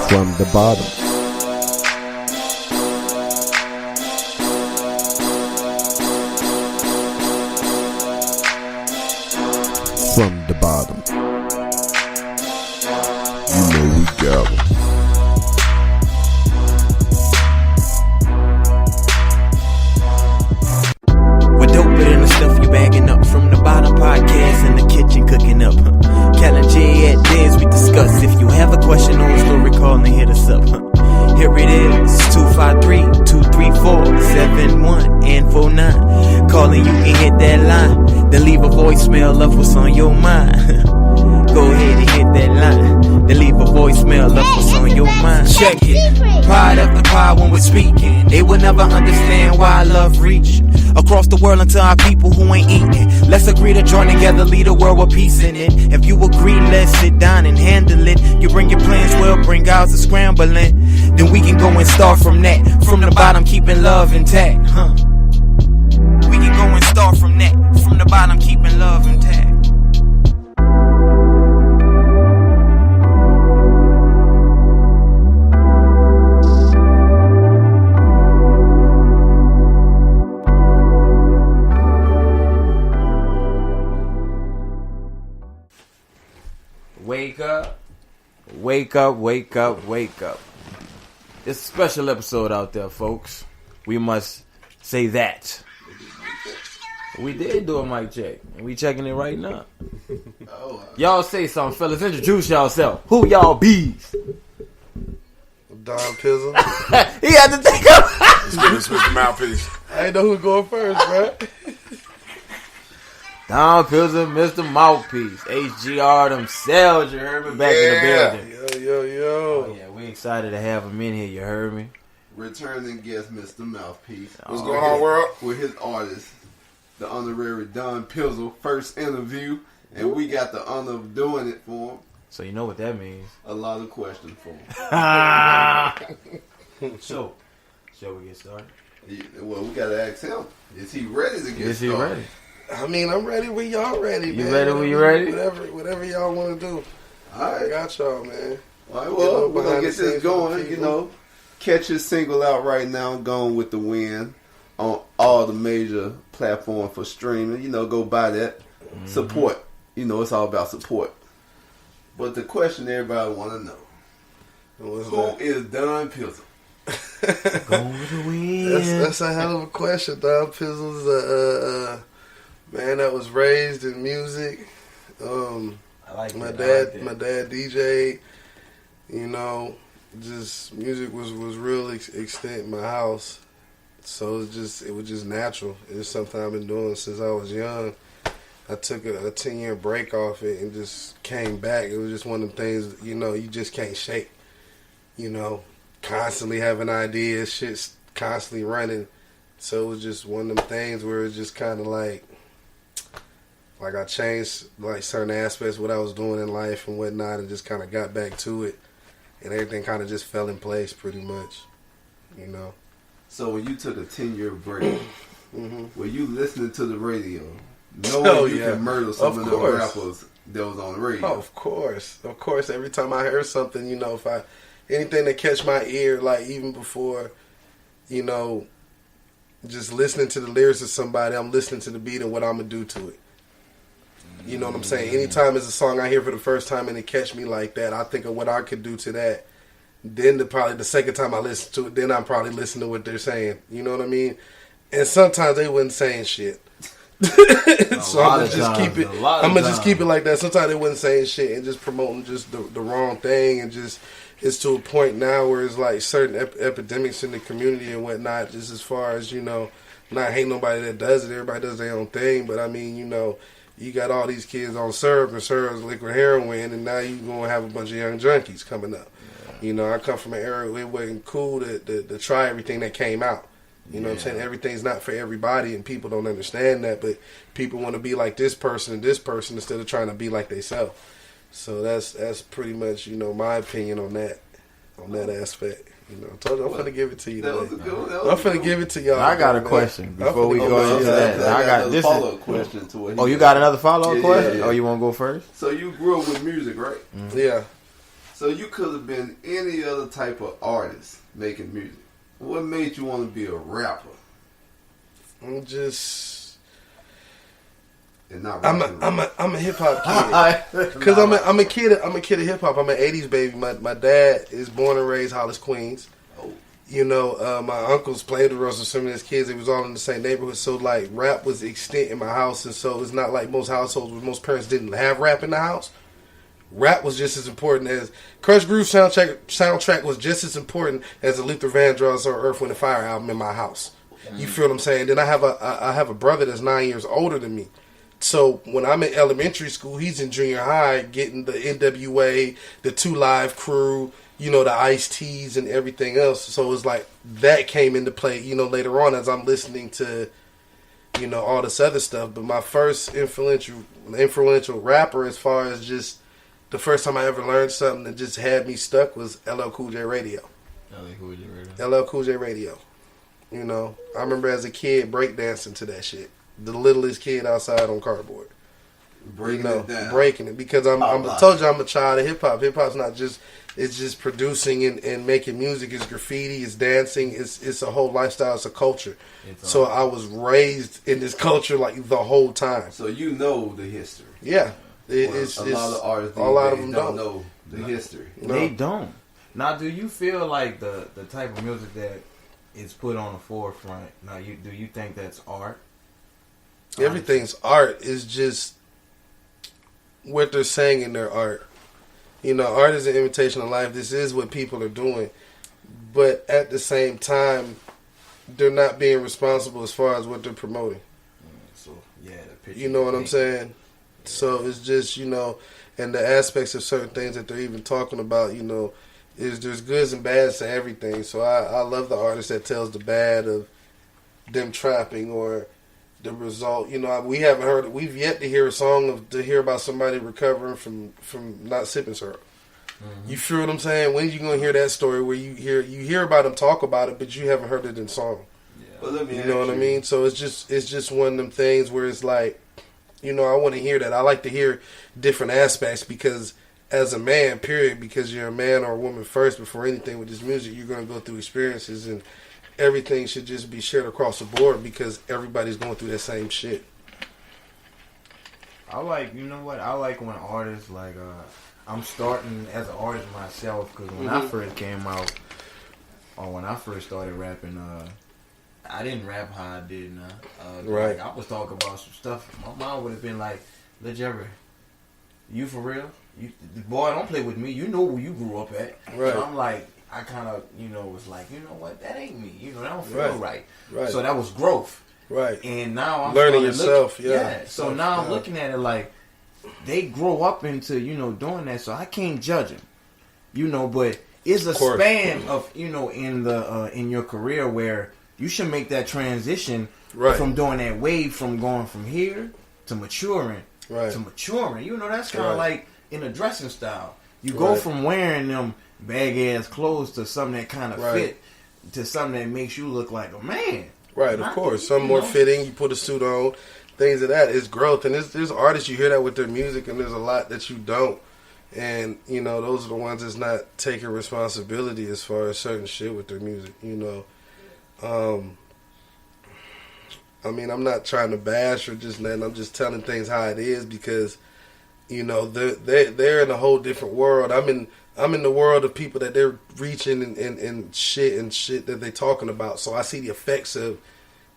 From the bottom. From the bottom. You know we got 'em. We're doper than the stuff you bagging up. From the bottom podcast in the kitchen cooking up. Callan J at Diz, we discuss. If you have a question or a story, call and hit us up. Here it is, 253-234-7149. Calling, you can hit that line. Then leave a voicemail of what's on your mind. Go ahead and hit that line. Then leave a voicemail of what's on your mind. Check it. Pod after pod when we're speaking. They will never understand why I love reach across the world until our people who ain't eating. Let's agree to join together, lead a world with peace in it. If you agree, let's sit down and handle it. You bring your plans, well, bring ours to scrambling. Then we can go and start from that. From the bottom, keeping love intact. We can go and start from that. From the bottom, keeping love intact. Wake up, wake up, wake up, wake up. It's a special episode out there, folks. We must say that. We did do a mic check, and we checking it right now. Y'all say something, fellas. Introduce y'allself. Who y'all bees? Don Pizzle. He had to think of This was the mouthpiece. I ain't know who's going first, bro. Don Pizzle, Mr. Mouthpiece. HGR themselves, you heard me? Back in the building. Yo. Oh, yeah, we excited to have him in here, you heard me? Returning guest, Mr. Mouthpiece. What's going on, world? With his artist, the honorary Don Pizzle, first interview, and we got the honor of doing it for him. So you know what that means. A lot of questions for him. So, shall we get started? Well, we gotta ask him. Is he ready to get Is he started? ready? I mean, I'm ready when y'all ready, man. You ready when you ready? Whatever y'all want to do. All I right. got y'all, man. All right, well, we're gonna Behind get the this scenes for going. the You people. know, catch his single out right now, Gone with the Wind, on all the major platforms for streaming. You know, go buy that. Support. You know, it's all about support. But the question everybody want to know: What's who is Don Pizzle? Go with the wind. That's a hell of a question. Don Pizzle's a man that was raised in music. I like My that. dad DJ. You know, just music was real extent in my house. So it was just natural. It's something I've been doing since I was young. I took a 10-year break off it and just came back. It was just one of them things, you know, you just can't shake. You know, constantly having ideas, shit's constantly running. So it was just one of them things where it's just kind of like I changed like certain aspects of what I was doing in life and whatnot, and just kind of got back to it, and everything kind of just fell in place pretty much, you know. So when you took a 10-year break, were you listening to the radio, knowing you yeah. can murder some Of of the course. rappers that was on the radio? Oh, of course. Every time I heard something, you know, anything that catch my ear, like even before, you know, just listening to the lyrics of somebody, I'm listening to the beat and what I'm gonna do to it. You know what I'm saying? Anytime there's a song I hear for the first time and it catch me like that, I think of what I could do to that. Then probably the second time I listen to it, then I'm probably listening to what they're saying. You know what I mean? And sometimes they wasn't saying shit. So I'm gonna just keep it. I'm gonna just keep it like that. Sometimes they wasn't saying shit and just promoting just the wrong thing, and just it's to a point now where it's like certain epidemics in the community and whatnot. Just as far as, you know, not hate nobody that does it. Everybody does their own thing, but I mean, you know, you got all these kids on syrup, and syrup is liquid heroin, and now you're gonna have a bunch of young junkies coming up. Yeah. You know, I come from an era where it wasn't cool to try everything that came out. You know what I'm saying? Everything's not for everybody, and people don't understand that, but people want to be like this person and this person instead of trying to be like themselves. So that's pretty much, you know, my opinion on that aspect. You know, I told you I'm finna give it to you today. I'm finna give it to y'all. I got a question before we go into that. I got this follow-up question to it. Oh, you got another follow-up question? Yeah. Oh, you want to go first? So you grew up with music, right? Yeah. So you could have been any other type of artist making music. What made you want to be a rapper? I'm just. And not I'm a hip hop kid. Because I'm a kid of hip hop. I'm an '80s baby. My dad is born and raised Hollis, Queens. Oh. You know, my uncles played the roles of some of his kids. They was all in the same neighborhood. So like, rap was extant in my house, and so it's not like most households where most parents didn't have rap in the house. Rap was just as important as Crush Groove soundtrack was just as important as the Luther Vandross or Earth, Wind and Fire album in my house. You feel what I'm saying? Then I have a brother that's 9 years older than me. So when I'm in elementary school, he's in junior high getting the NWA, the 2 Live Crew, you know, the Ice-T's and everything else. So it's like that came into play, you know, later on as I'm listening to, you know, all this other stuff. But my first influential rapper, as far as just the first time I ever learned something that just had me stuck, was LL Cool J Radio. LL Cool J Radio. You know, I remember as a kid breakdancing to that shit. The littlest kid outside on cardboard. Breaking it. Because I told you I'm a child of hip hop. Hip hop's not just, it's just producing and making music. It's graffiti, it's dancing, it's a whole lifestyle, it's a culture. So I was raised in this culture like the whole time. So you know the history. Yeah. A lot of artists of them don't know the history. No. They don't. Now, do you feel like the type of music that is put on the forefront, now do you think that's art? Everything's art. Is just what they're saying in their art. You know, art is an imitation of life. This is what people are doing. But at the same time, they're not being responsible as far as what they're promoting. So, yeah, you know what I'm saying? So it's just, you know, and the aspects of certain things that they're even talking about, you know, is there's goods and bads to everything. So I love the artist that tells the bad of them trapping or the result. You know, we've yet to hear a song to hear about somebody recovering from not sipping syrup. Mm-hmm. You feel what I'm saying? When you gonna hear that story where you hear about them talk about it, but you haven't heard it in song? Yeah. Well, you know what I mean? So it's just one of them things where it's like, you know, I want to hear that. I like to hear different aspects because as a man, period, because you're a man or a woman first before anything with this music, you're going to go through experiences and everything should just be shared across the board because everybody's going through that same shit. I like, you know what? I like when artists, like, I'm starting as an artist myself because when I first came out, or when I first started rapping, I didn't rap how I did now. Right. Like, I was talking about some stuff. My mom would have been like, "Lejery, you for real? Boy, don't play with me. You know where you grew up at." Right. So I'm like, I kind of, you know, was like, you know what? That ain't me. You know, that don't feel right. Right. So that was growth. Right. And now I'm learning yourself. So now I'm looking at it like they grow up into, you know, doing that. So I can't judge them. You know, but it's a span of, you know, in your career where you should make that transition from doing that wave from going from here to maturing to maturing. You know, that's kind of like in a dressing style. You go from wearing them bag-ass clothes to something that kind of fit to something that makes you look like a man. Right, of course. Some more fitting. You put a suit on. Things of that. It's growth. And there's artists, you hear that with their music, and there's a lot that you don't. And, you know, those are the ones that's not taking responsibility as far as certain shit with their music, you know. I mean, I'm not trying to bash or just nothing. I'm just telling things how it is because, you know, they're in a whole different world. I'm in the world of people that they're reaching and shit that they're talking about. So I see the effects of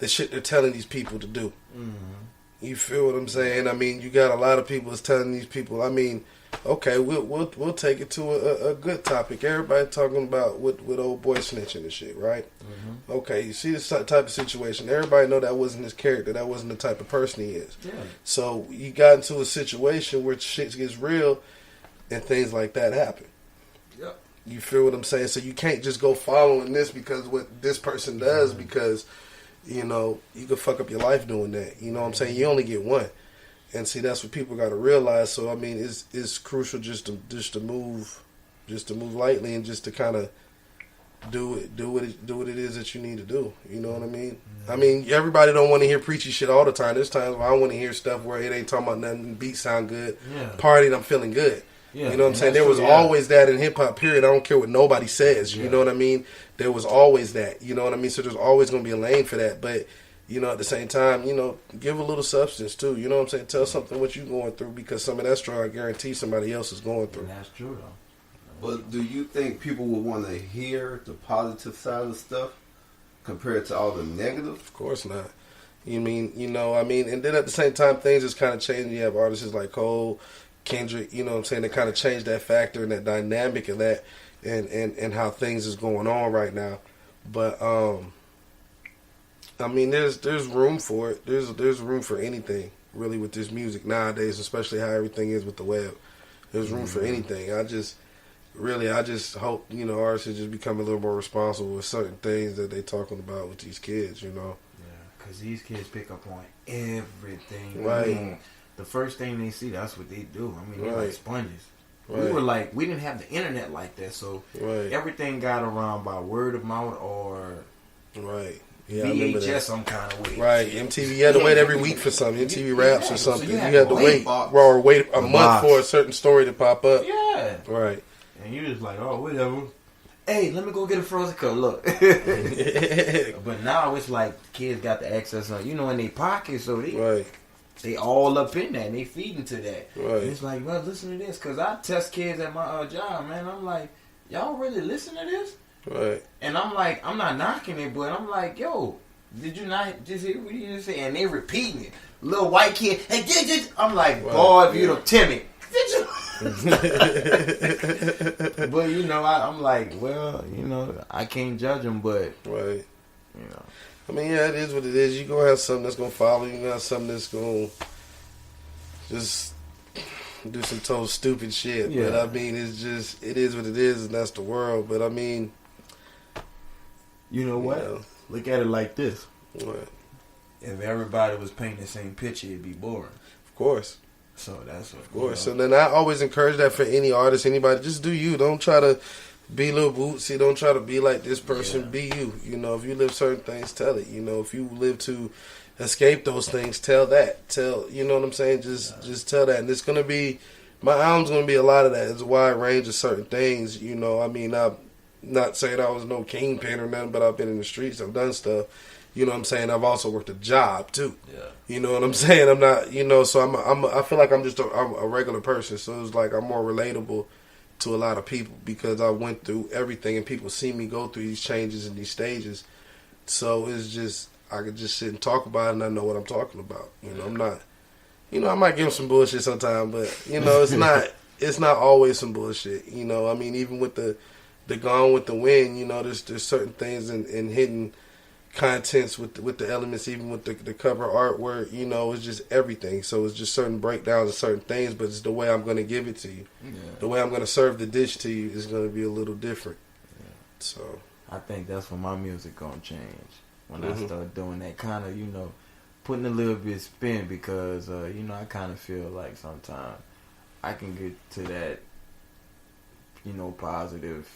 the shit they're telling these people to do. Mm-hmm. You feel what I'm saying? I mean, you got a lot of people that's telling these people. I mean, okay, we'll take it to a good topic. Everybody talking about with old boy snitching and shit, right? Mm-hmm. Okay, you see this type of situation. Everybody know that wasn't his character. That wasn't the type of person he is. Yeah. So you got into a situation where shit gets real and things like that happen. Yep. You feel what I'm saying? So you can't just go following this because what this person does because, you know, you could fuck up your life doing that. You know what I'm saying? You only get one. And see, that's what people got to realize. So I mean, it's crucial just to move lightly and just to kind of do what it is that you need to do. You know what I mean? Mm-hmm. I mean, everybody don't want to hear preachy shit all the time. There's times where I want to hear stuff where it ain't talking about nothing. Beats sound good. Yeah. Partied, I'm feeling good. Yeah, You know what I'm and saying? that's There was true, yeah. always that in hip hop, period. I don't care what nobody says. You Yeah. know what I mean? There was always that. You know what I mean? So there's always going to be a lane for that. But, you know, at the same time, you know, give a little substance too. You know what I'm saying? Tell something what you're going through, because some of that struggle, I guarantee somebody else is going through. And that's true though. But do you think people would want to hear the positive side of stuff compared to all the negative? Of course not. You mean, you know, I mean, and then at the same time, things just kind of changing. You have artists like Cole, Kendrick, you know what I'm saying, they kind of change that factor and that dynamic of that and how things is going on right now. But, I mean, there's room for it. There's room for anything, really, with this music nowadays, especially how everything is with the web. There's room for anything. I just hope, you know, artists just become a little more responsible with certain things that they talking about with these kids, you know. Because these kids pick up on everything. Right. I mean, the first thing they see, that's what they do. I mean, they're like Right. sponges. Right. We didn't have the internet like that, so Right. everything got around by word of mouth or Right. Yeah, I remember VHS that. some kind of way. Right, MTV. You had to wait every week for something. MTV Raps or Yeah, so something. you You had had to to wait. wait, or wait a month box. for a certain story to pop up. Yeah. Right. And you just like, oh, whatever. Hey, let me go get a frozen cup. Look. But now it's like kids got the access on, you know, in their pockets, so Right. they all up in that and they feeding to that. Right. And it's like, well, listen to this, because I test kids at my job, man. I'm like, y'all really listen to this? Right. And I'm like, I'm not knocking it, but I'm like, yo, did you not just hear what you just said? And they repeating it. Little white kid, hey, did you? I'm like, Right. boy, if you'd Yeah. have Timmy. Did you? But, you know, I'm like, well, you know, I can't judge them, but, Right. you know. I mean, yeah, it is what it is. You're going to have something that's going to follow you. You're going to have something that's going to just do some total stupid shit. But, Yeah. I mean, it's just, it is what it is, and that's the world. But, I mean, You know what? know. Look at it like this. what? If everybody was painting the same picture, it'd be boring. Of course. So that's Of course. So then I always encourage that for any artist, anybody. Just do you. Don't try to be Lil Bootsy. Don't try to be like this person. Yeah. Be you. You know, if you live certain things, tell it. You know, if you live to escape those things, tell that. You know what I'm saying? Just tell that. And it's going to be, my album's going to be a lot of that. It's a wide range of certain things. You know, I mean, I'm not saying I was no kingpin or nothing, but I've been in the streets. I've done stuff. You know what I'm saying? I've also worked a job too. Yeah. You know what I'm saying? I'm not, you know, so I feel like I'm just I'm a regular person. So it's like I'm more relatable to a lot of people because I went through everything and people see me go through these changes and these stages. So it's just, I could just sit and talk about it and I know what I'm talking about. You know, I'm not, you know, I might give them some bullshit sometime, but, you know, it's not always some bullshit. You know, I mean, even with the Gone with the Wind, you know, there's certain things in hidden contents with the elements, even with the cover art where, you know, it's just everything. So it's just certain breakdowns of certain things, but it's the way I'm going to give it to you. Yeah. The way I'm going to serve the dish to you is going to be a little different. Yeah. So I think that's when my music gonna change. When I Mhm. start doing that kind of, you know, putting a little bit of spin because, you know, I kind of feel like sometimes I can get to that, you know, positive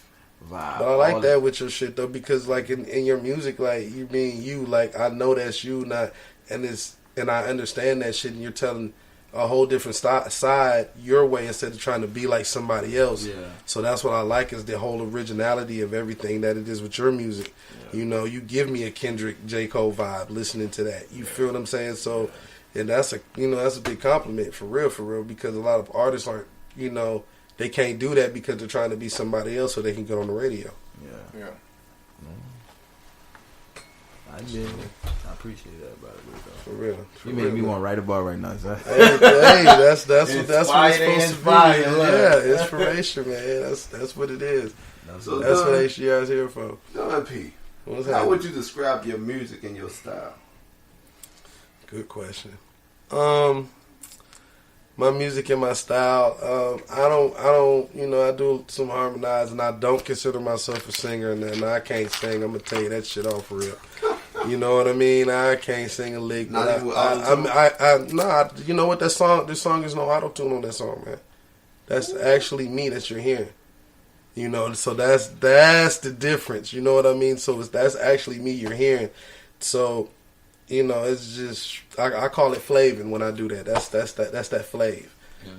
vibe. But I like that with your shit though, because like in your music, like you being you, like I know that's you, not and I understand that shit, and you're telling a whole different side your way instead of trying to be like somebody else. Yeah. So that's what I like is the whole originality of everything that it is with your music. Yeah. You know, you give me a Kendrick, J. Cole vibe listening to that. You feel what I'm saying? So, and that's a big compliment for real, because a lot of artists aren't, you know, they can't do that because they're trying to be somebody else so they can get on the radio. Yeah. Yeah. I did. I appreciate that, by the way, though. For real. You made me want to write a bar right now, son. Hey, that's what it's supposed to be. Inspired, Yeah, inspiration, man. That's what it is. So That's what Don, HDR's here for. Don P, What's how happening? would you describe your music and your style? Good question. My music and my style, I don't, you know, I do some harmonizing. I don't consider myself a singer, and I can't sing. I'm gonna tell you that shit off real. You know what I mean? I can't sing a lick. Not But even with auto-tune? you know what? This song is no auto tune on that song, man. That's actually me that you're hearing. You know, so that's the difference. You know what I mean? So that's actually me you're hearing. So, you know, it's just I call it flavin' when I do that. That's that flav.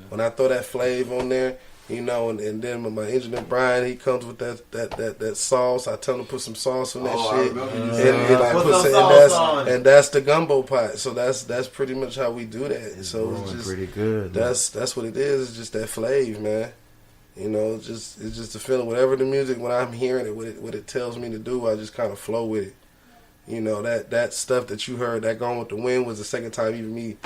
When I throw that flav on there, you know, and then with my engineer Brian, he comes with that sauce. I tell him to put some sauce on that shit, and that's the gumbo pot. So that's pretty much how we do that. So it's just pretty good. That's what it is. It's just that flavor, man. You know, it's just a feeling. Whatever the music, when I'm hearing it, what it tells me to do, I just kind of flow with it. You know, that stuff that you heard, that Gone with the Wind, was the second time even me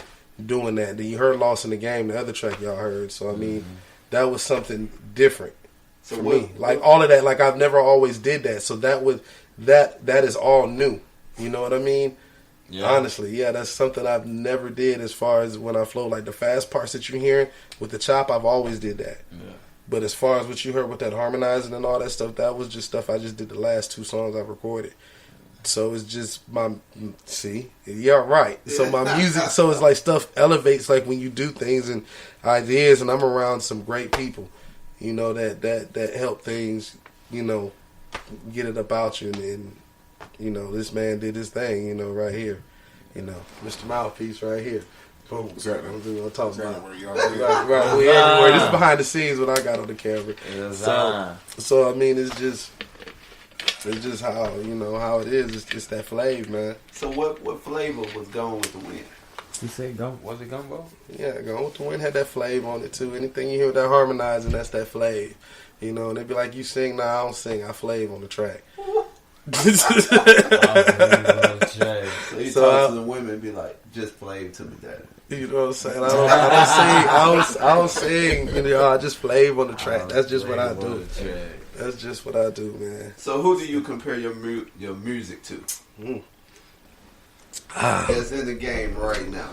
doing that. Then you heard Lost in the Game, the other track y'all heard. So I mean, that was something different for me. Like all of that, like I've never always did that. So that is all new. You know what I mean? Yeah. Honestly, yeah, that's something I've never did as far as when I flow. Like the fast parts that you're hearing with the chop, I've always did that. Yeah. But as far as what you heard with that harmonizing and all that stuff, that was just stuff I just did the last 2 songs I've recorded. So it's just yeah, right. So my music, so it's like stuff elevates like when you do things and ideas, and I'm around some great people, you know, that help things, you know, get it about you, and you know, this man did his thing, you know, right here, you know, Mr. Mouthpiece right here. Boom. Exactly. What we're talking about. Where y'all right. We everywhere. This is behind the scenes what I got on the camera. So I mean, it's just how, you know, how it is. It's just that flavor, man. So what flavor was Gone with the Wind? You say was it gumbo? Yeah, Gone with the Wind had that flavor on it too. Anything you hear with that harmonizing, that's that flavor. You know, and they be like, you sing? Nah, I don't sing. I flavor on the track. So you talk to the women and be like, just flavor to me, daddy. You know what I'm saying? I don't sing. You know, I just flavor on the track. That's just what I do. That's just what I do, man. So who do you compare your music to? That's in the game right now.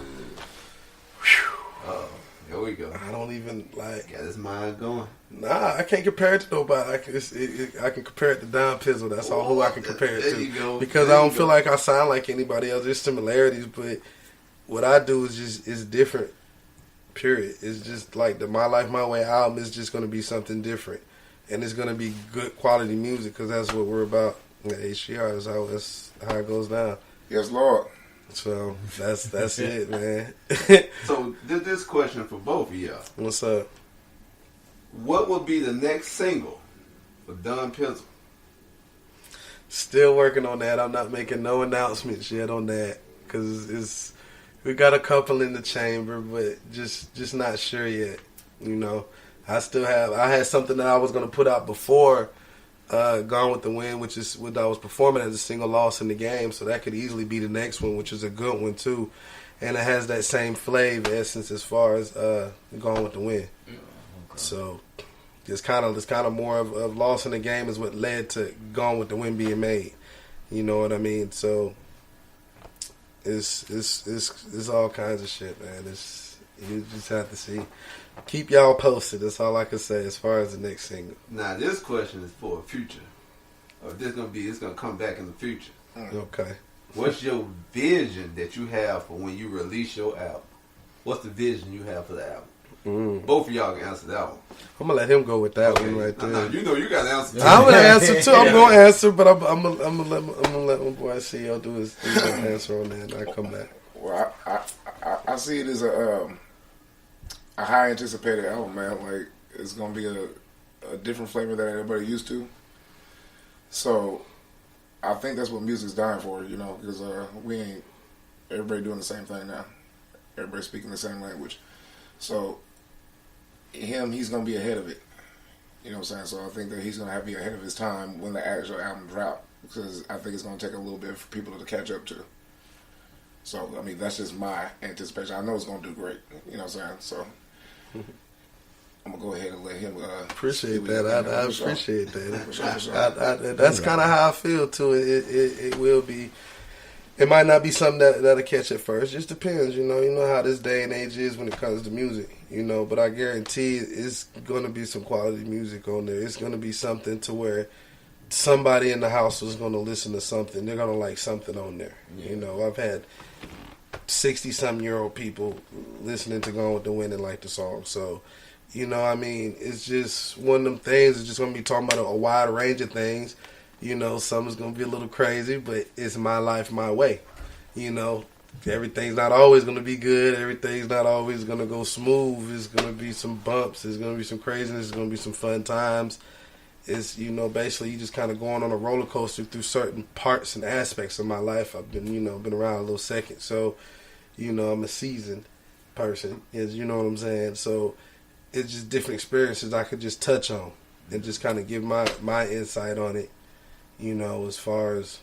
Here we go. I don't even like. Got his mind going. Nah, I can't compare it to nobody. I can compare it to Don Pizzle. That's all who I can compare it to. Because I don't feel like I sound like anybody else. There's similarities, but what I do is different. Period. It's just like the My Life My Way album is just going to be something different, and it's going to be good quality music because that's what we're about. HCR that's how it goes down. Yes, Lord. So that's it, man. So this question for both of y'all. What's up? What will be the next single for Don Pizzle? Still working on that. I'm not making no announcements yet on that because we got a couple in the chamber, but just not sure yet. You know, I had something that I was gonna put out before Gone with the Wind, which is what I was performing as a single Lost in the Game, so that could easily be the next one, which is a good one too, and it has that same flavor essence as far as Gone with the Wind. Okay. So it's kind of more of Lost in the Game is what led to Gone with the Wind being made. You know what I mean? So it's all kinds of shit, man. You just have to see. Keep y'all posted. That's all I can say as far as the next single. Now this question is for a future. Or it's gonna come back in the future. Okay. What's your vision that you have for when you release your album? What's the vision you have for the album? Both of y'all can answer that one. I'm gonna let him go with that one right there. No, you know you got to answer. I'm gonna answer too. I'm gonna answer, but I'm gonna let my boy CEO do his answer on that, and I come back. Well, I see it as a high anticipated album, man. Like it's gonna be a different flavor than everybody used to. So I think that's what music's dying for, you know, because we ain't everybody doing the same thing now. Everybody speaking the same language. So he's gonna be ahead of it. You know what I'm saying? So I think that he's gonna be ahead of his time when the actual album drop, because I think it's gonna take a little bit for people to catch up to. So I mean, that's just my anticipation. I know it's gonna do great. You know what I'm saying? So I'm gonna go ahead and let him. Appreciate that. I appreciate that. For sure. That's kind of how I feel too. It will be. It might not be something that'll catch at first. Just depends, you know. You know how this day and age is when it comes to music, you know. But I guarantee it's gonna be some quality music on there. It's gonna be something to where somebody in the house is gonna listen to something. They're gonna like something on there. Yeah. You know, I've had 60-something-year-old people listening to Gone with the Wind and like the song. So, you know, I mean, it's just one of them things. It's just gonna be talking about a wide range of things. You know, some is going to be a little crazy, but it's my life, my way. You know, everything's not always going to be good. Everything's not always going to go smooth. There's going to be some bumps. There's going to be some craziness. There's going to be some fun times. It's, basically you just kind of going on a roller coaster through certain parts and aspects of my life. I've been, been around a little second. So, I'm a seasoned person. You know what I'm saying? So it's just different experiences I could just touch on and just kind of give my insight on it, as far as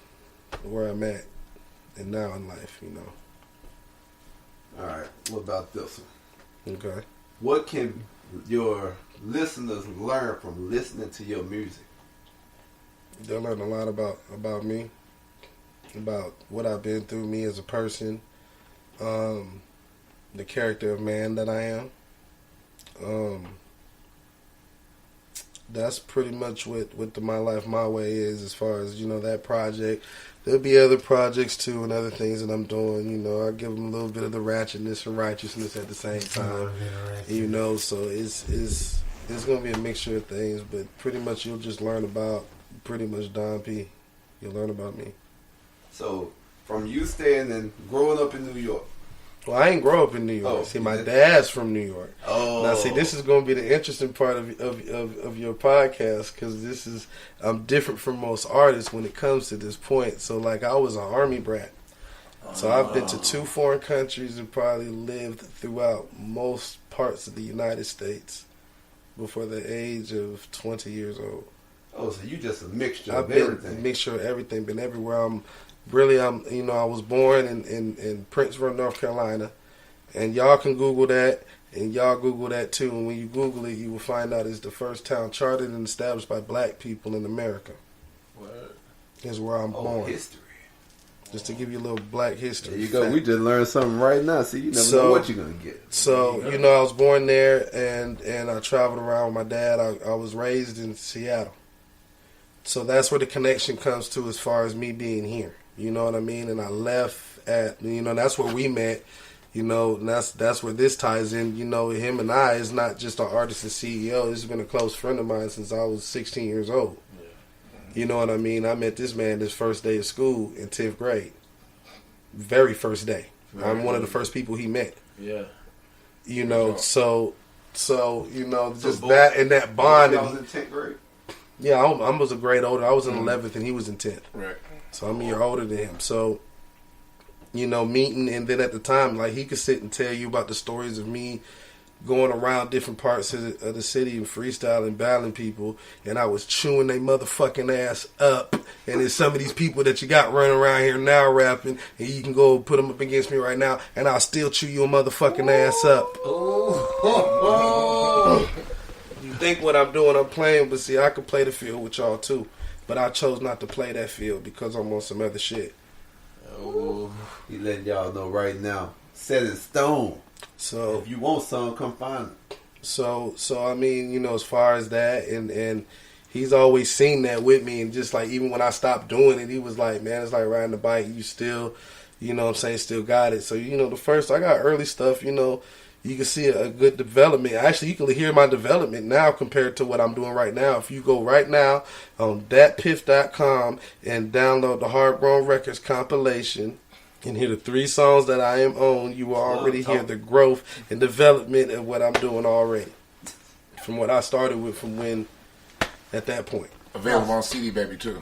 where I'm at and now in life, All right. What about this one? Okay. What can your listeners learn from listening to your music? They'll learn a lot about me, about what I've been through, me as a person, the character of man that I am. That's pretty much what the My Life My Way is, as far as that project. There'll be other projects too and other things that I'm doing. I give them a little bit of the ratchetness and righteousness at the same time. So it's gonna be a mixture of things, but pretty much you'll just learn about pretty much Don P. You'll learn about me. So from you staying and growing up in New York. Well, I ain't grow up in New York. Oh, see, my dad's from New York. Oh. Now, see, this is going to be the interesting part of your podcast, because I'm different from most artists when it comes to this point. So, like, I was an Army brat. So I've been to 2 foreign countries and probably lived throughout most parts of the United States before the age of 20 years old. Oh, so you just a mixture I've of been everything. a mixture of everything, been everywhere. I was born in Princeville, North Carolina, and y'all can Google that, and y'all Google that too. And when you Google it, you will find out it's the first town chartered and established by black people in America. What? Is where I'm born. History. Just to give you a little black history. There you go. fact. We just learned something right now. See, you never know what you're gonna get. So, I was born there, and I traveled around with my dad. I was raised in Seattle. So that's where the connection comes to as far as me being here. You know what I mean? And I left at, that's where we met. And that's where this ties in. Him and I is not just an artist and CEO. This has been a close friend of mine since I was 16 years old. Yeah. You know what I mean? I met this man this first day of school in 10th grade. Very first day. I'm one of the first people he met. Yeah. So just that and that bond. I was in 10th grade. Yeah, I was a grade older. I was in 11th and he was in 10th. Right. So I'm a year older than him. So, meeting, and then at the time, like, he could sit and tell you about the stories of me going around different parts of the city and freestyling, battling people, and I was chewing they motherfucking ass up. And there's some of these people that you got running around here now rapping, and you can go put them up against me right now, and I'll still chew your motherfucking ass up. You think what I'm doing, I'm playing, but see, I could play the field with y'all too. But I chose not to play that field because I'm on some other shit. Oh, he letting y'all know right now. Set in stone. So if you want some, come find it. So I mean, as far as that, and he's always seen that with me, and just like even when I stopped doing it, he was like, man, it's like riding a bike. You still, still got it. So the first I got early stuff, you can see a good development. Actually, you can hear my development now compared to what I'm doing right now. If you go right now on datpiff.com and download the Hard Grown Records compilation and hear the 3 songs that I am on, you will already hear the growth and development of what I'm doing already. From what I started with from when, at that point. Available on CD Baby too.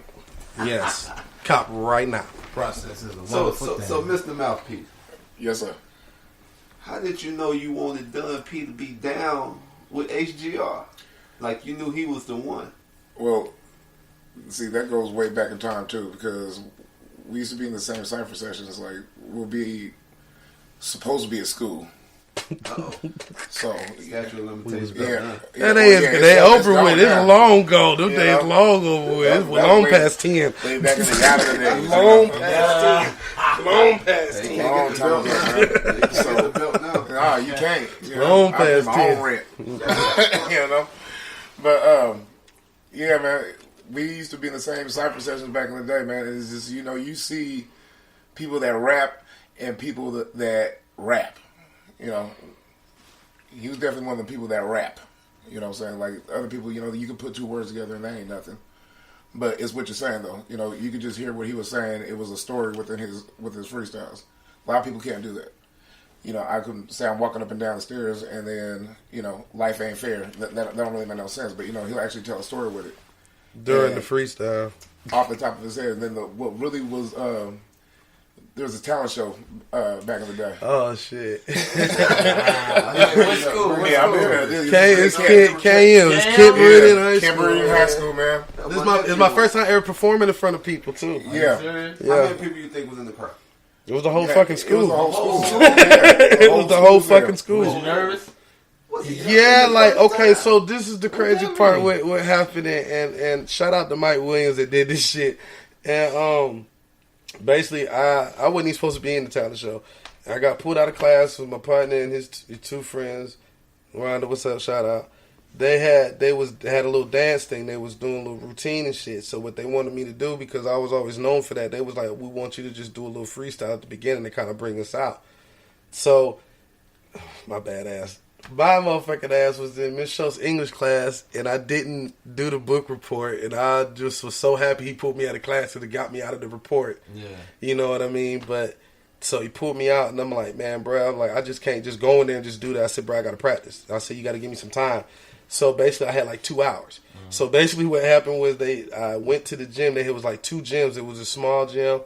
Yes. Cop right now. Process is a So, wonderful thing. so Mr. Mouthpiece, Yes, sir. how did you know you wanted Don P to be down with HGR? Like you knew he was the one. Well, see, that goes way back in time too, because we used to be in the same cipher sessions. Like, we'll be supposed to be at school. Uh-oh. So, Statute of limitations. yeah. They over with. It's long gone. Them days long over with. It's long past 10. Way back in the Yada days. Long past 10. Long past 10. Long time ago, man. So, nah, you can't. Long I pay past my 10. own rent. But, yeah, man, we used to be in the same cipher sessions back in the day, man. It's just, you see people that rap and people that rap. He was definitely one of the people that rap. You know what I'm saying? Like, other people, you can put 2 words together and they ain't nothing. But it's what you're saying, though. You could just hear what he was saying. It was a story with his freestyles. A lot of people can't do that. You know, I can say I'm walking up and down the stairs, and then, you know, life ain't fair. That don't really make no sense. But, you know, he'll actually tell a story with it. During the freestyle. Off the top of his head. And then what really was, there was a talent show back in the day. Oh, shit. What school? Yeah, I'm here. It's KM. It's Kent Meridian High School. Kent Meridian High School, man. This is my first time ever performing in front of people, too. Yeah. How many people you think was in the crowd? It was the whole fucking school. It was the whole school. It was the whole fucking school. Was you nervous? Yeah, like, okay, so this is the crazy part what happened, and shout out to Mike Williams that did this shit. And basically, I wasn't even supposed to be in the talent show. I got pulled out of class with my partner and his two friends. Rhonda, what's up? Shout out. They had a little dance thing. They was doing a little routine and shit. So what they wanted me to do, because I was always known for that, they was like, we want you to just do a little freestyle at the beginning to kind of bring us out. So, my bad ass. My motherfucking ass was in Miss Schultz's English class, and I didn't do the book report, and I just was so happy he pulled me out of class and it got me out of the report. Yeah. You know what I mean? But, so he pulled me out, and I'm like, man, bro, I'm like, I just can't just go in there and just do that. I said, bro, I got to practice. I said, you got to give me some time. So basically, I had like 2 hours. So basically, what happened was I went to the gym. There was like 2 gyms. It was a small gym,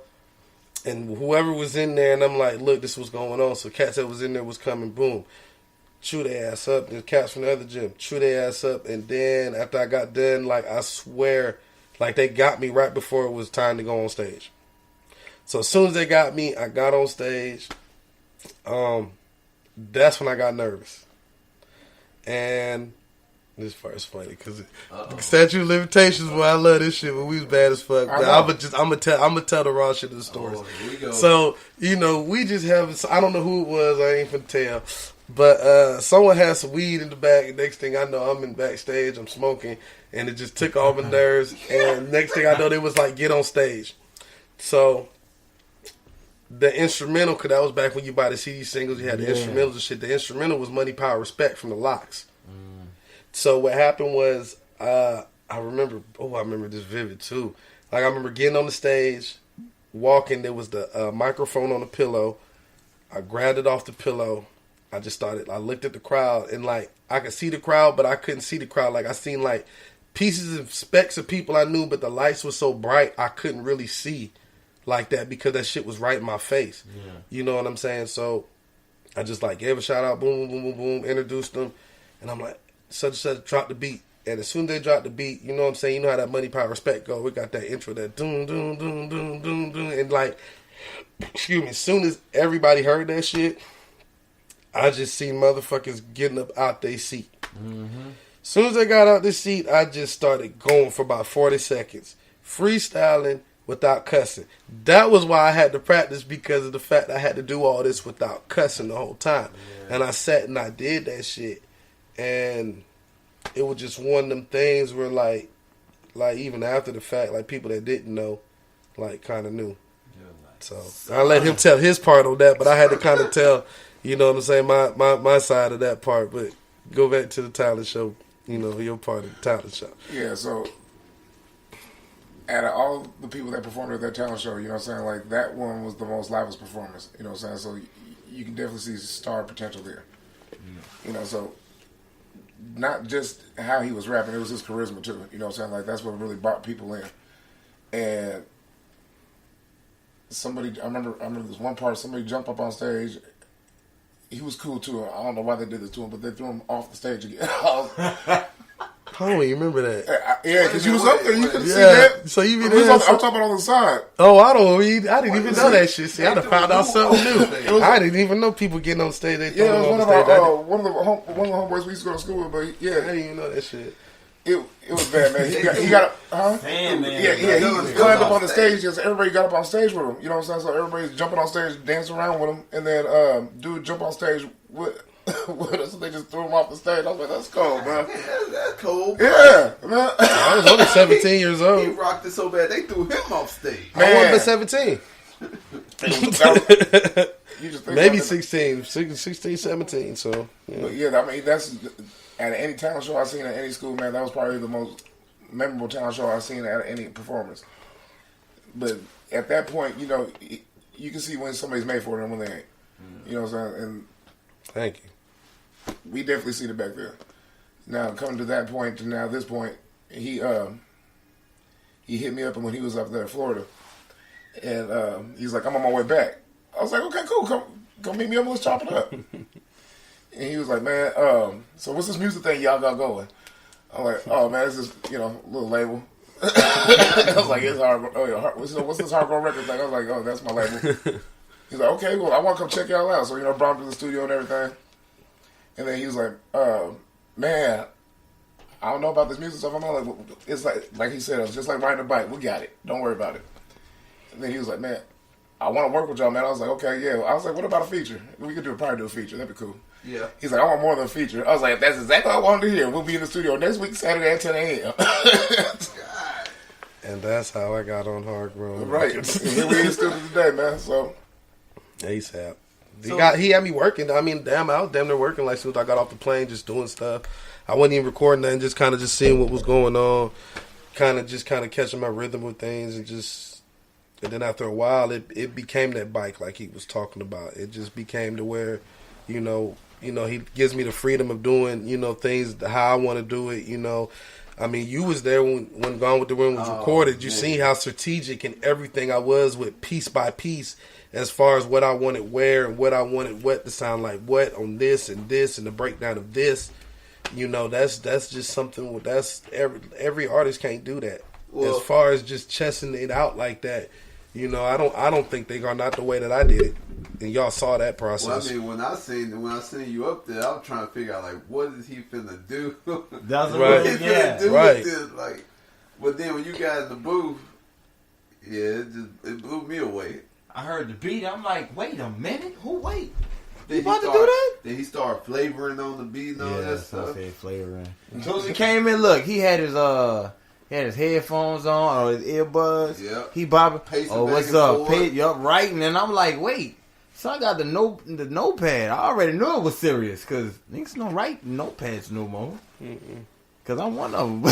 and whoever was in there, and I'm like, look, this was going on. So cats that was in there was coming, boom, chew their ass up. The cats from the other gym chew their ass up, and then after I got done, like I swear, like they got me right before it was time to go on stage. So as soon as they got me, I got on stage. That's when I got nervous, and this part's funny because statute of limitations. Well, I love this shit, but we was bad as fuck. But I'm gonna tell the raw shit of the stories. Here we go. So you know, we just have. I don't know who it was. I ain't finna tell. But someone had some weed in the back. And next thing I know, I'm in backstage. I'm smoking, and it just took all my nerves. And next thing I know, they was like, "Get on stage." So the instrumental, because that was back when you buy the CD singles, you had the instrumentals and shit. The instrumental was "Money, Power, Respect" from the Locks. So what happened was, I remember this vivid too. Like I remember getting on the stage, walking. There was the microphone on the pillow. I grabbed it off the pillow. I looked at the crowd, and like I could see the crowd, but I couldn't see the crowd. Like I seen like pieces and specks of people I knew, but the lights were so bright I couldn't really see like that because that shit was right in my face. Yeah. You know what I'm saying? So I just like gave a shout out, boom, boom, boom, boom, introduced them, and I'm like, such and such, drop the beat. And as soon as they drop the beat, you know what I'm saying? You know how that Money, Power, Respect go. We got that intro, that doom, doom, doom, doom, doom, doom. And like, excuse me, as soon as everybody heard that shit, I just seen motherfuckers getting up out their seat. Mm-hmm. As soon as they got out their seat, I just started going for about 40 seconds. Freestyling without cussing. That was why I had to practice, because of the fact I had to do all this without cussing the whole time. Yeah. And I sat and I did that shit. And it was just one of them things where like even after the fact, like people that didn't know, like kind of knew. So I let him tell his part on that, but I had to kind of tell, you know what I'm saying, my side of that part. But go back to the talent show, you know, your part of the talent show. Yeah, so out of all the people that performed at that talent show, you know what I'm saying, like that one was the most livest performance, you know what I'm saying? So you can definitely see star potential there. You know, so not just how he was rapping, it was his charisma too. You know what I'm saying? Like that's what really brought people in. And I remember this one part, somebody jumped up on stage. He was cool too. I don't know why they did this to him, but they threw him off the stage again. Oh, you remember that? Yeah, because you was up there. You could have seen that. So you mean I'm talking about on the side. Oh, I didn't even know that shit. See, I done found out something new. I didn't even know people getting on stage. They yeah, it was one of the homeboys we used to go to school with. But yeah, I didn't even know that shit. It was bad, man. He got Damn, man. Yeah. He climbed up on the stage because everybody got up on stage with him. You know what I'm saying? So everybody's jumping on stage, dancing around with him, and then dude jump on stage with us. So they just threw him off the stage. I was like, that's cool, man. That's cool. Yeah, man. I was only 17 years old. He rocked it so bad they threw him off stage. Man. I wasn't 17. Maybe 16, 17. So yeah. But yeah, I mean that's at any talent show I've seen at any school, man. That was probably the most memorable talent show I've seen at any performance. But at that point, you know, you can see when somebody's made for it and when they ain't. You know what I'm saying? And Thank you. we definitely seen it back there. Now coming to that point to now this point, he hit me up when he was up there in Florida, and he's like, I'm on my way back. I was like, okay, cool, come meet me up, let's chop it up. And he was like, man, so what's this music thing y'all got going? I'm like, oh man, this is little label. I was like, it's hard. What's this hardcore record thing? I was like, oh, that's my label. He's like, okay, well, I want to come check y'all out. So brought him to the studio and everything. And then he was like, man, I don't know about this music stuff. I'm like, well, it's like he said, it's just like riding a bike. We got it. Don't worry about it. And then he was like, man, I want to work with y'all, man. I was like, okay, yeah. I was like, what about a feature? We could probably do a feature. That'd be cool. Yeah. He's like, I want more than a feature. I was like, that's exactly what I wanted to hear. We'll be in the studio next week, Saturday at 10 a.m. And that's how I got on Hardcore. Right. And here we in the studio today, man. So ASAP. He had me working. I mean, I was damn near working like soon as I got off the plane, just doing stuff. I wasn't even recording nothing, just kind of just seeing what was going on, kind of catching my rhythm with things, and then after a while, it became that bike like he was talking about. It just became to where, he gives me the freedom of doing, things how I want to do it. I mean, you was there when Gone with the Wind was recorded. You seen how strategic and everything I was with piece by piece, as far as what I wanted where and what I wanted what to sound like what on this and the breakdown of this. That's just something that's every artist can't do that. Well, as far as just chessing it out like that, I don't think they gone out the way that I did it. And y'all saw that process. Well, I mean, when I seen you up there, I was trying to figure out like, what is he finna do? That's right. What he finna do with this? Like, but then when you got in the booth, yeah, it blew me away. I heard the beat. I'm like, wait a minute, wait? Then you about to do that? Then he started flavoring on the beat and all that stuff. Yeah, flavoring. So he came in. Look, he had his headphones on or his earbuds. Yeah. He bobbing. Pacing What's up? Yup, writing. And I'm like, wait. So I got the notepad. I already knew it was serious because niggas don't write notepads no more. Because I'm one of them.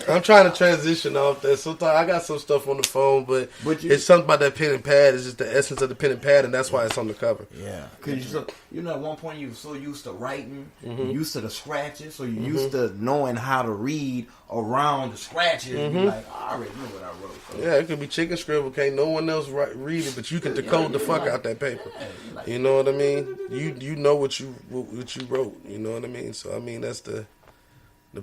I'm trying to transition off that. Sometimes I got some stuff on the phone, but it's something about that pen and pad. It's just the essence of the pen and pad, and that's why it's on the cover. Yeah. Because at one point you were so used to writing, you used to the scratches, so you used to knowing how to read around the scratches. And be like, I already know what I wrote. So. Yeah, it could be chicken scribble. Can't no one else read it, but you can decode the fuck out that paper. You know what I mean? You know what you wrote. You know what I mean? So I mean that's the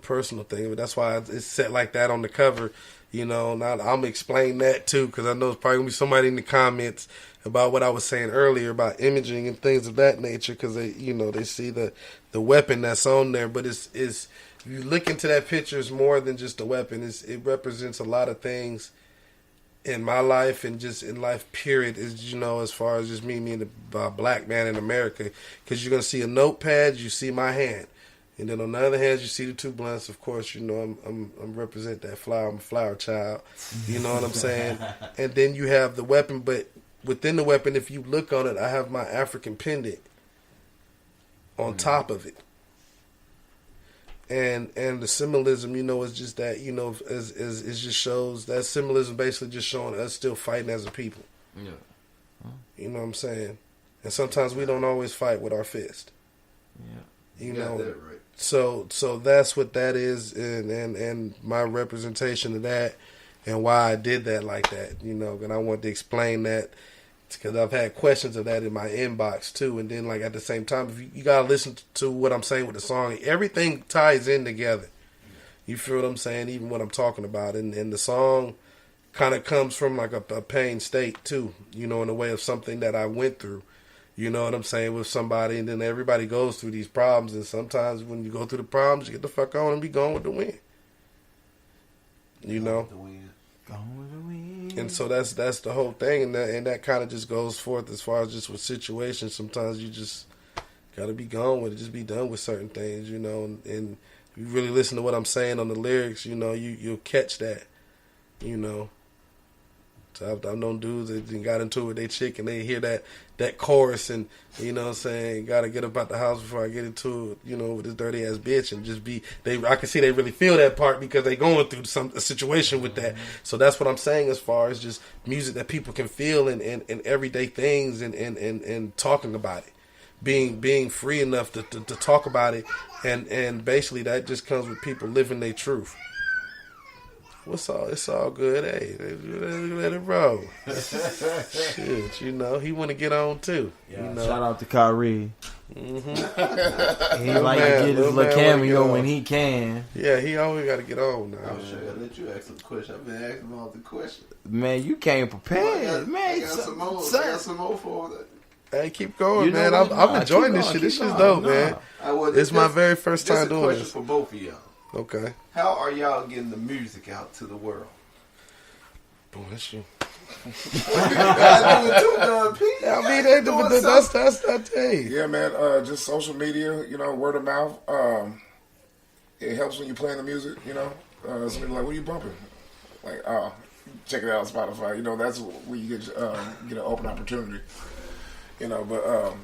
personal thing, but that's why it's set like that on the cover. Now I'm explain that too, because I know it's probably gonna be somebody in the comments about what I was saying earlier about imaging and things of that nature, because they they see the weapon that's on there, but it's if you look into that picture, it's more than just a weapon. It represents a lot of things in my life and just in life period, is as far as just me being a black man in America, because you're gonna see a notepad, you see my hand. And then on the other hand, you see the two blunts. Of course, I'm represent that flower. I'm a flower child. You know what I'm saying? And then you have the weapon, but within the weapon, if you look on it, I have my African pendant on top of it. And the symbolism, is just that, as it just shows that symbolism basically just showing us still fighting as a people. Yeah. You know what I'm saying? And sometimes we don't always fight with our fist. Yeah. Got that right. So that's what that is, and my representation of that, and why I did that like that, and I want to explain that, because I've had questions of that in my inbox too, and then like at the same time, if you gotta listen to what I'm saying with the song, everything ties in together. You feel what I'm saying? Even what I'm talking about, and the song kind of comes from like a pain state too, in a way of something that I went through. You know what I'm saying, with somebody, and then everybody goes through these problems, and sometimes when you go through the problems, you get the fuck on and be gone with the wind. Gone with the wind. And so that's the whole thing, and that kind of just goes forth as far as just with situations. Sometimes you just gotta be gone with it, just be done with certain things, and if you really listen to what I'm saying on the lyrics, you'll catch that, I've known dudes that got into it with their chick and they hear that chorus and, you know what I'm saying, gotta get up out the house before I get into it, you know, with this dirty ass bitch and just I can see they really feel that part because they going through a situation with that. So that's what I'm saying as far as just music that people can feel and everyday things and talking about it. Being free enough to talk about it and basically that just comes with people living their truth. It's all good. Hey, let it roll. Shit, you know, he want to get on too. Yeah, you know? Shout out to Kyrie. Mm-hmm. He like to get his little cameo when he can. Yeah, he always got to get on now. I'm sure I'll let you ask some questions. I've been asking all the questions. Man, you came prepared. I got some more for that. Hey, keep going, You know man. what? I'm enjoying Keep this going, shit. This keep shit's going. dope, man. It's my very first time doing question this. for both of y'all. Okay. How are y'all getting the music out to the world? Boy, that's you. I do it too, Don P. I mean, that's that thing. Yeah, man. Just social media, you know, word of mouth. It helps when you're playing the music, you know. Somebody like, what are you bumping? Like, oh, check it out on Spotify. You know, that's where you get an open opportunity. You know, but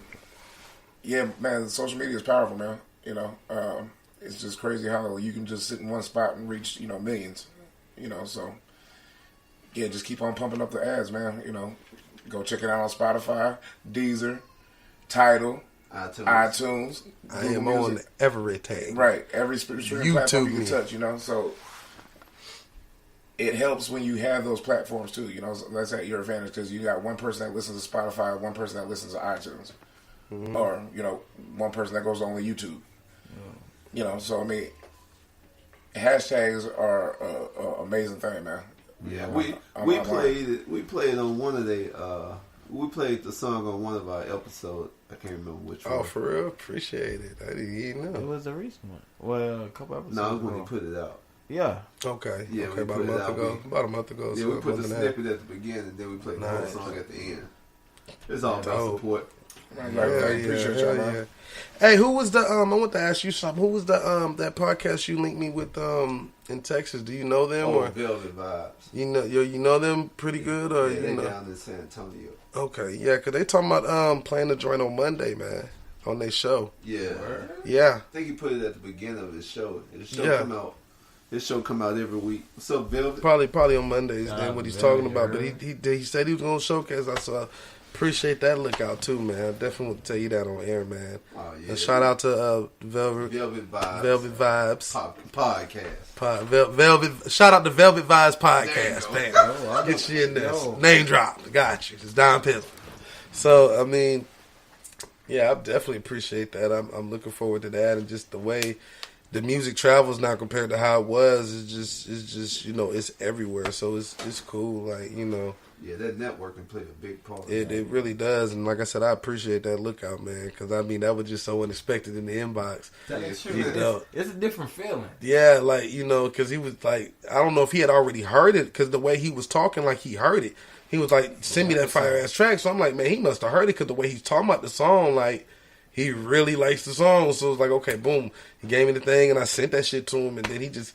yeah, man, social media is powerful, man. You know, it's just crazy how you can just sit in one spot and reach, you know, millions. You know, so yeah, just keep on pumping up the ads, man. You know, go check it out on Spotify, Deezer, Tidal, iTunes. I am on everything. Right, every streaming YouTube platform you me. can touch. You know, so it helps when you have those platforms too. You know, so that's at your advantage because you got one person that listens to Spotify, one person that listens to iTunes, or you know, one person that goes to only YouTube. You know, so I mean, hashtags are an amazing thing, man. Yeah, we played it. We played on one of the. We played the song on one of our episodes. I can't remember which one. Oh, for real? Appreciate it. I didn't even It know. was a recent one. Well, a couple episodes No, ago. when he put it out. Yeah. Okay. Yeah, okay, we about a put it month out. ago. About a month ago. Yeah, so we put the more than that. snippet at the beginning, then we played the whole Nice. song at the end. It's all about Dope. support. Like, Yeah, appreciate y'all, man. yeah. Hey, who was the I want to ask you something. Who was the that podcast you linked me with in Texas? Do you know them Oh, or Velvet Vibes. you know them pretty good or Yeah, you they know? down in San Antonio. Okay, yeah, cause they talking about playing the joint on Monday, man, on their show. Yeah. Yeah, I think he put it at the beginning of his show. His show Yeah. come out. His show come out every week. What's up, Velvet? probably on Mondays. Then what he's talking very about, but he said he was gonna showcase. I saw. Appreciate that lookout too, man. I definitely want to tell you that on air, man. Oh, yeah. And shout out to Velvet Velvet Vibes. Podcast. Velvet. Shout out to Velvet Vibes podcast, There you man. Get you in this name drop. Got you. It's Don Pizzle. So I mean, yeah, I definitely appreciate that. I'm looking forward to that, and just the way the music travels now compared to how it was. It's just you know it's everywhere. So it's cool. Like you know. Yeah, that networking played a big part. It really does, and like I said, I appreciate that lookout, man, because I mean that was just so unexpected in the inbox. That's true. You know. It's a different feeling. Yeah, like you know, because he was like, I don't know if he had already heard it, because the way he was talking, like he heard it. He was like, "Send me that fire ass track." So I'm like, man, he must have heard it, because the way he's talking about the song, like he really likes the song. So it's like, okay, boom, he gave me the thing, and I sent that shit to him, and then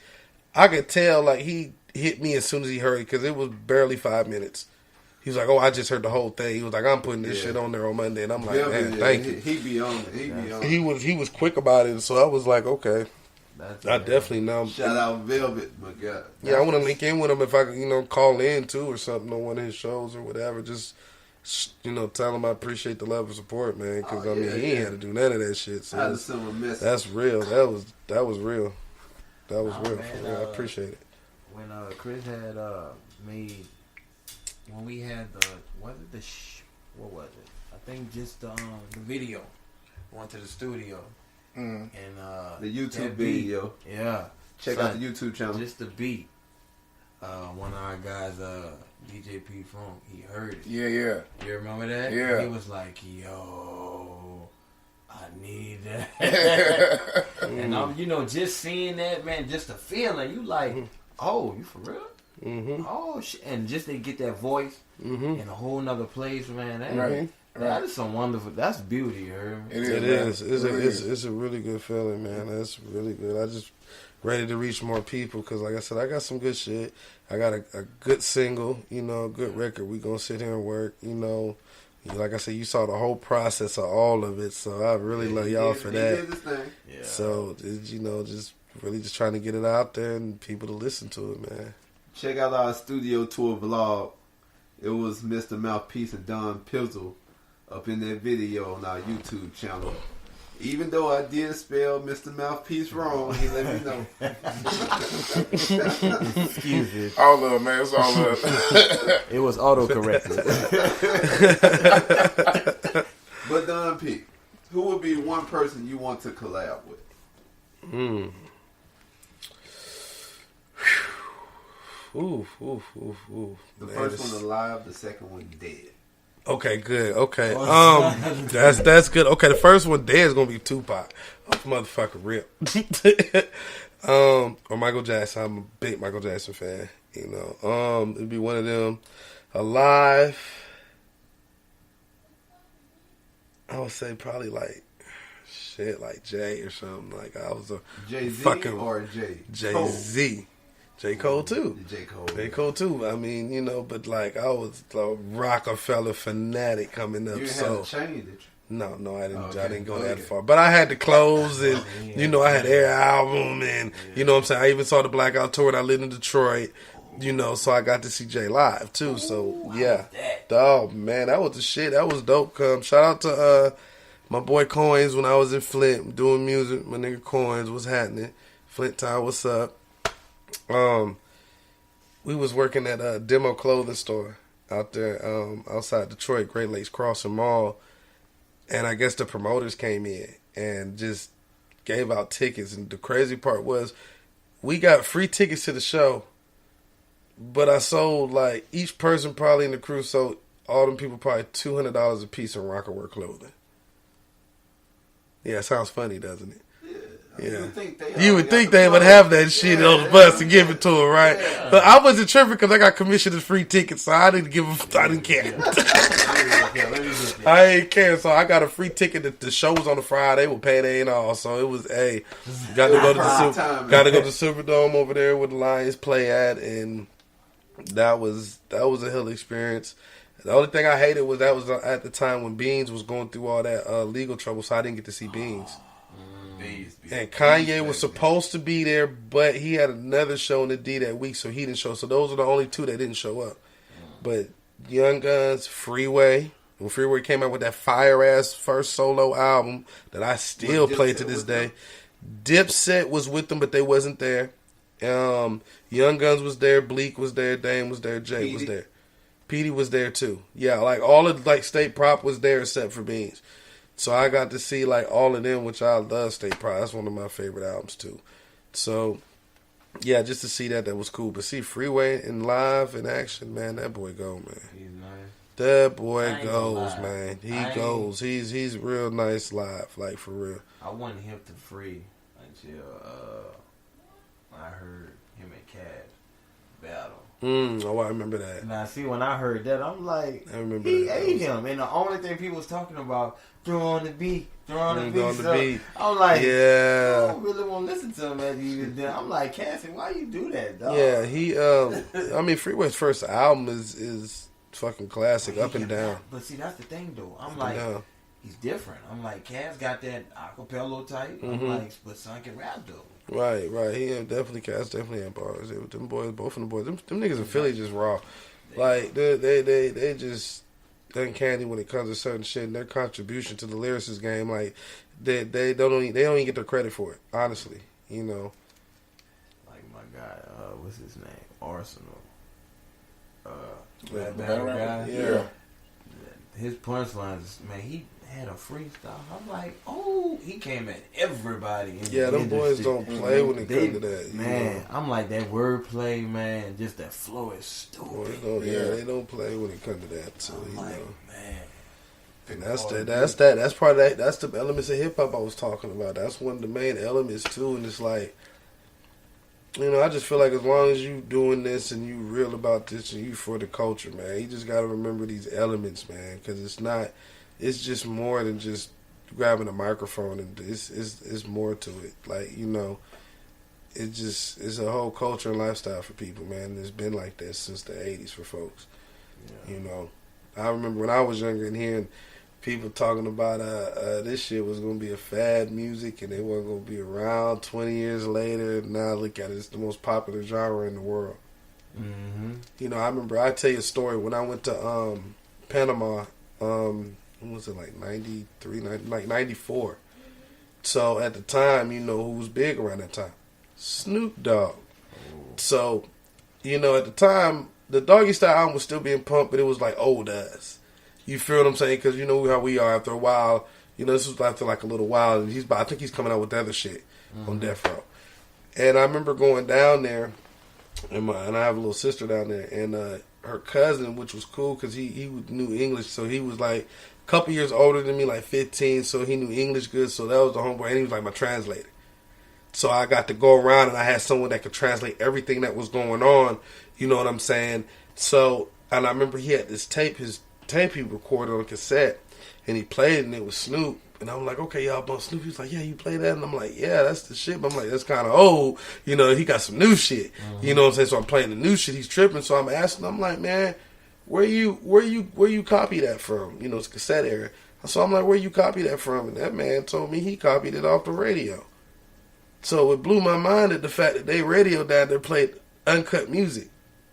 I could tell like he hit me as soon as he heard it, because it was barely 5 minutes. He was like, "Oh, I just heard the whole thing." He was like, "I'm putting this shit on there on Monday," and I'm like, Velvet, "Man, thank you." He be on it. He be on it. He was quick about it, so I was like, "Okay, I definitely know." Shout out Velvet, my God. Yeah, I want to link in with him if I could, you know, call in too or something on one of his shows or whatever. Just you know, tell him I appreciate the love and support, man. Because I mean, he ain't had to do none of that shit. So I had to send him a message. that's real. That was real. That was real. Man, For real. I appreciate it. When Chris had made, when we had what was it? I think just the video. Went to the studio and the YouTube that beat, video. Yeah, Check out the YouTube channel. Just the beat. One of our guys, DJ P Funk, he heard it. Yeah. You remember that? Yeah. He was like, "Yo, I need that." And I'm, you know, just seeing that, man, just the feeling. You like, oh, you for real? Mm-hmm. Oh shit! And just they get that voice in a whole nother place, man. That, Right. that is some wonderful. That's beauty, you heard me? It It is. is. Man. It really It's a really good feeling, man. That's really good. I just ready to reach more people. Because like I said, I got some good shit. I got a good single, you know, a good record. We gonna sit here and work, you know. Like I said, you saw the whole process of all of it, so I really love y'all for that. Yeah. So, you know, just really just trying to get it out there and people to listen to it, man. Check out our studio tour vlog. It was Mr. Mouthpiece and Don Pizzle up in that video on our YouTube channel. Even though I did spell Mr. Mouthpiece wrong, he let me know. Excuse it. All love, man. It's all love. It was auto-corrected. But Don P, who would be one person you want to collab with? The first one alive, the second one dead. Okay, good. Okay, that's good. Okay, the first one dead is gonna be Tupac. Motherfucker, rip. Or Michael Jackson. I'm a big Michael Jackson fan. You know, it'd be one of them. Alive, I would say probably like Jay or something. Like I was a Jay-Z fucking or Jay-Z. J. Cole too. J. Cole too. I mean, you know, but like I was a Rockefeller fanatic coming up. You didn't so have a chain, did you? no, I didn't. Okay. I didn't go that far. But I had the clothes, and you know, I had Air album, and you know what I'm saying. I even saw the Blackout tour, and I lived in Detroit. You know, so I got to see Jay live too. So yeah, oh man, that was the shit. That was dope. Shout out to my boy Coins when I was in Flint doing music. My nigga Coins, what's happening? Flint Town, what's up? We was working at a demo clothing store out there outside Detroit, Great Lakes Crossing Mall, and I guess the promoters came in and just gave out tickets. And the crazy part was we got free tickets to the show, but I sold like each person probably in the crew sold all them people probably $200 a piece in Rockaware clothing. Yeah, it sounds funny, doesn't it? Yeah, you would think they would have that shit on the bus and give it to them, right? Yeah. But I wasn't tripping because I got commissioned as free tickets, so I didn't give them. I didn't care. I ain't care, so I got a free ticket. The show was on a Friday with payday and all, so it was got to go to the Superdome over there where the Lions play at, and that was a hell experience. The only thing I hated was that was at the time when Beans was going through all that legal trouble, so I didn't get to see Beans. And Kanye was supposed to be there, but he had another show in the D that week, so he didn't show. So those are the only two that didn't show up. But Young Guns, Freeway, when Freeway came out with that fire-ass first solo album that I still play to this day. Dipset was with them, but they wasn't there. Young Guns was there, Bleak was there, Dame was there, Jay was there. Petey was there too. Yeah, like all of like State Prop was there except for Beans. So I got to see like all of them, which I love State Pride. That's one of my favorite albums too. So yeah, just to see that was cool. But see Freeway in live in action, man, that boy go, man. He's nice. That boy goes, man. He goes. He's real nice live, like for real. I wanted him to free until I heard him and Cash battle. Oh, I remember that. Now, see, when I heard that, I'm like, I remember he that. ate him. And the only thing people was talking about, throw on the beat. On the beat. I'm like, yeah. I don't really want to listen to him as you did. I'm like, Cassie, why you do that, dog? Yeah, he, I mean, Freeway's first album is fucking classic, up and down. But see, that's the thing, though. I'm like, he's different. I'm like, Cass got that acapella type. I'm like, but Son can rap, though. Right. He definitely had bars. Them boys, both of them boys, them niggas in Philly just raw. Like they just uncanny when it comes to certain shit. And their contribution to the lyricist game, like they don't even get their credit for it. Honestly, you know. Like my guy, what's his name? Arsenal. That guy. Yeah. His punchlines, man, he had a freestyle. I'm like, oh, he came at everybody. Yeah, them boys don't play when it comes to that. Man, I'm like, that wordplay, man, just that flow is stupid. They don't play when it comes to that. So, I'm like, man. And that's part of that. That's the elements of hip hop I was talking about. That's one of the main elements too. And it's like, you know, I just feel like as long as you doing this and you real about this and you for the culture, man, you just got to remember these elements, man, because it's just more than just grabbing a microphone, and it's more to it. Like, you know, it's a whole culture and lifestyle for people, man. It's been like that since the 80s for folks. Yeah. You know, I remember when I was younger and hearing people talking about this shit was gonna be a fad music and they weren't gonna be around 20 years later. Now look at it, it's the most popular genre in the world. Mm-hmm. You know, I remember, I tell you a story when I went to Panama. When was it, like 93, like 94? So at the time, you know who was big around that time? Snoop Dogg. So, you know, at the time, the Doggy Style album was still being pumped, but it was like old us. You feel what I'm saying? Because you know how we are after a while. You know, this was after like a little while, and I think he's coming out with the other shit on Death Row. And I remember going down there, and I have a little sister down there, and her cousin, which was cool because he knew English, so he was like a couple years older than me, like 15, so he knew English good, so that was the homeboy, and he was like my translator. So I got to go around and I had someone that could translate everything that was going on, you know what I'm saying? So, and I remember he had his tape he recorded on cassette, and he played it, and it was Snoop. And I'm like, okay, y'all bump Snoop. He's like, yeah, you play that? And I'm like, yeah, that's the shit. But I'm like, that's kind of old. You know, he got some new shit. You know what I'm saying? So I'm playing the new shit. He's tripping. So I'm asking, I'm like, man, where you copy that from? You know, it's cassette era. So I'm like, where you copy that from? And that man told me he copied it off the radio. So it blew my mind at the fact that they radio down there played uncut music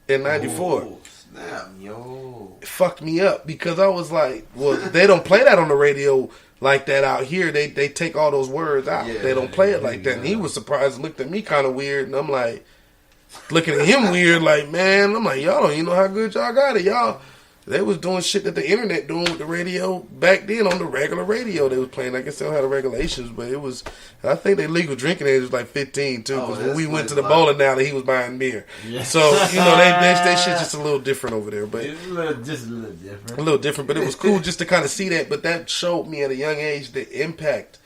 in 94. Oh, snap, yo. It fucked me up because I was like, well, they don't play that on the radio like that out here. They take all those words out. Yeah, they don't play it like that. And he was surprised and looked at me kind of weird. And I'm like, looking at him weird, like, man, I'm like, y'all don't even know how good y'all got it. Y'all, they was doing shit that the internet doing with the radio back then on the regular radio. They was playing. I guess they don't have the regulations, but it was, I think their legal drinking age was like 15 too. Because when we went to the bowling alley, he was buying beer. Yeah. So, you know, they shit just a little different over there. But It's a little different. a little different, but it was cool just to kind of see that. But that showed me at a young age the impact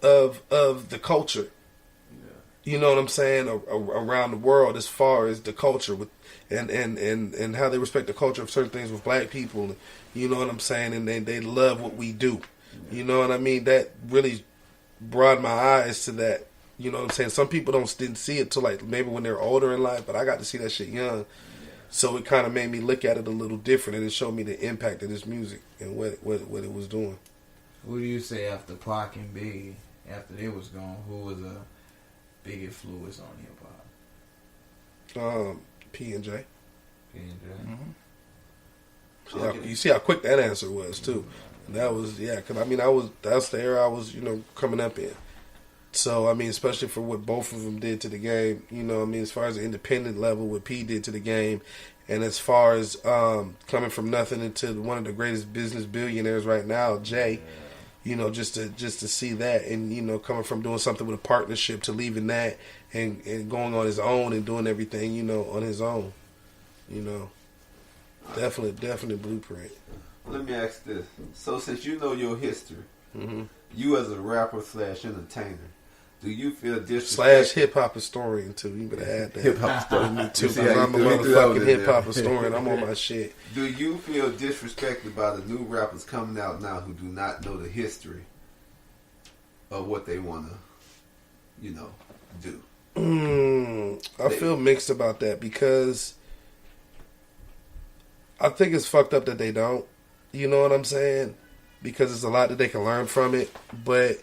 of the culture. You know what I'm saying, around the world as far as the culture with and how they respect the culture of certain things with black people. You know what I'm saying, and they love what we do. You know what I mean? That really broadened my eyes to that. You know what I'm saying? Some people didn't see it till like maybe when they're older in life, but I got to see that shit young. So it kind of made me look at it a little different, and it showed me the impact of this music and what it was doing. Who do you say after Pac and Biggie, after they was gone, who was a big influence on hip hop? P&J. P&J. You see how quick that answer was too. That was because I mean that's the era I was coming up in. So I mean, especially for what both of them did to the game, you know, I mean, as far as the independent level, what P did to the game, and as far as coming from nothing into one of the greatest business billionaires right now, Jay. You know, just to see that, and you know, coming from doing something with a partnership to leaving that and going on his own and doing everything, you know, on his own. You know, definitely blueprint. Let me ask this. So since you know your history, you as a rapper / entertainer, do you feel disrespected? / hip hop historian too. You better add that. Hip hop historian. Me too. You see 'Cause how I'm a you threw that motherfucking one in hip hop there. historian. I'm on my shit. Do you feel disrespected by the new rappers coming out now who do not know the history of what they want to, you know, do? I feel mixed about that because I think it's fucked up that they don't. You know what I'm saying? Because there's a lot that they can learn from it. But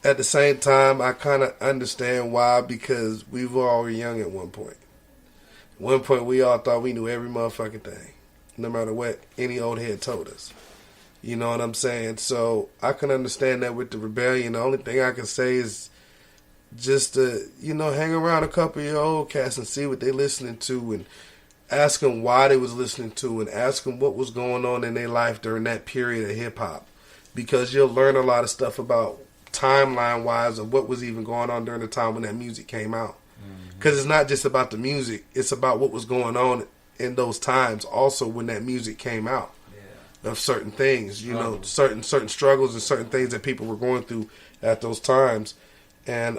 at the same time, I kind of understand why, because we were all young at one point. At one point, we all thought we knew every motherfucking thing, no matter what any old head told us. You know what I'm saying? So I can understand that with the rebellion. The only thing I can say is just to, you know, hang around a couple of your old cats and see what they listening to, and ask them why they was listening to, and ask them what was going on in their life during that period of hip hop, because you'll learn a lot of stuff about timeline wise of what was even going on during the time when that music came out. Because it's not just about the music, it's about what was going on in those times also when that music came out. Of certain things, you know, certain struggles and certain things that people were going through at those times. And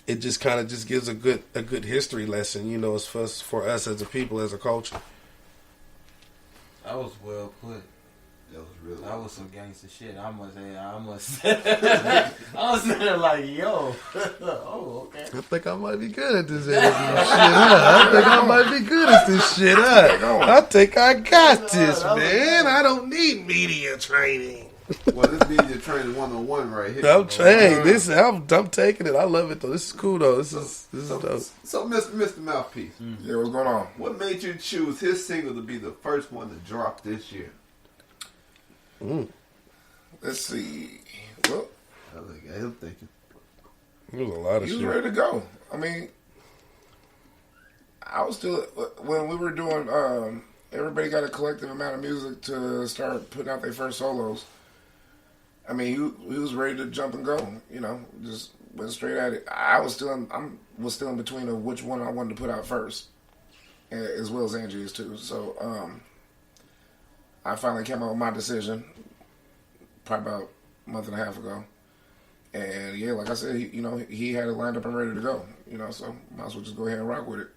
it just kind of just gives a good history lesson, you know, as for us as a people, as a culture. That was well put. That was really. That was some gangster shit. I must say. I was sitting there like, yo. Oh, okay. I think I might be good at this interview shit, huh? I think I might be good at this shit, huh? I think I got this, man. I don't need media training. Well, this media training 101 right here. I'm taking it. I love it though. This is cool though. This is dope. So, Mr. Mouthpiece, Yeah, what's going on? what made you choose his single to be the first one to drop this year? Let's see. Well, I was like, I'm thinking. There's a lot of he was shit. ready to go. I mean, I was still when we were doing. Everybody got a collective amount of music to start putting out their first solos. I mean, he was ready to jump and go. You know, just went straight at it. I was still in between of which one I wanted to put out first, as well as Angie is too. So I finally came up with my decision, probably about a month and a half ago. And yeah, like I said, he had it lined up and ready to go. You know, so might as well just go ahead and rock with it.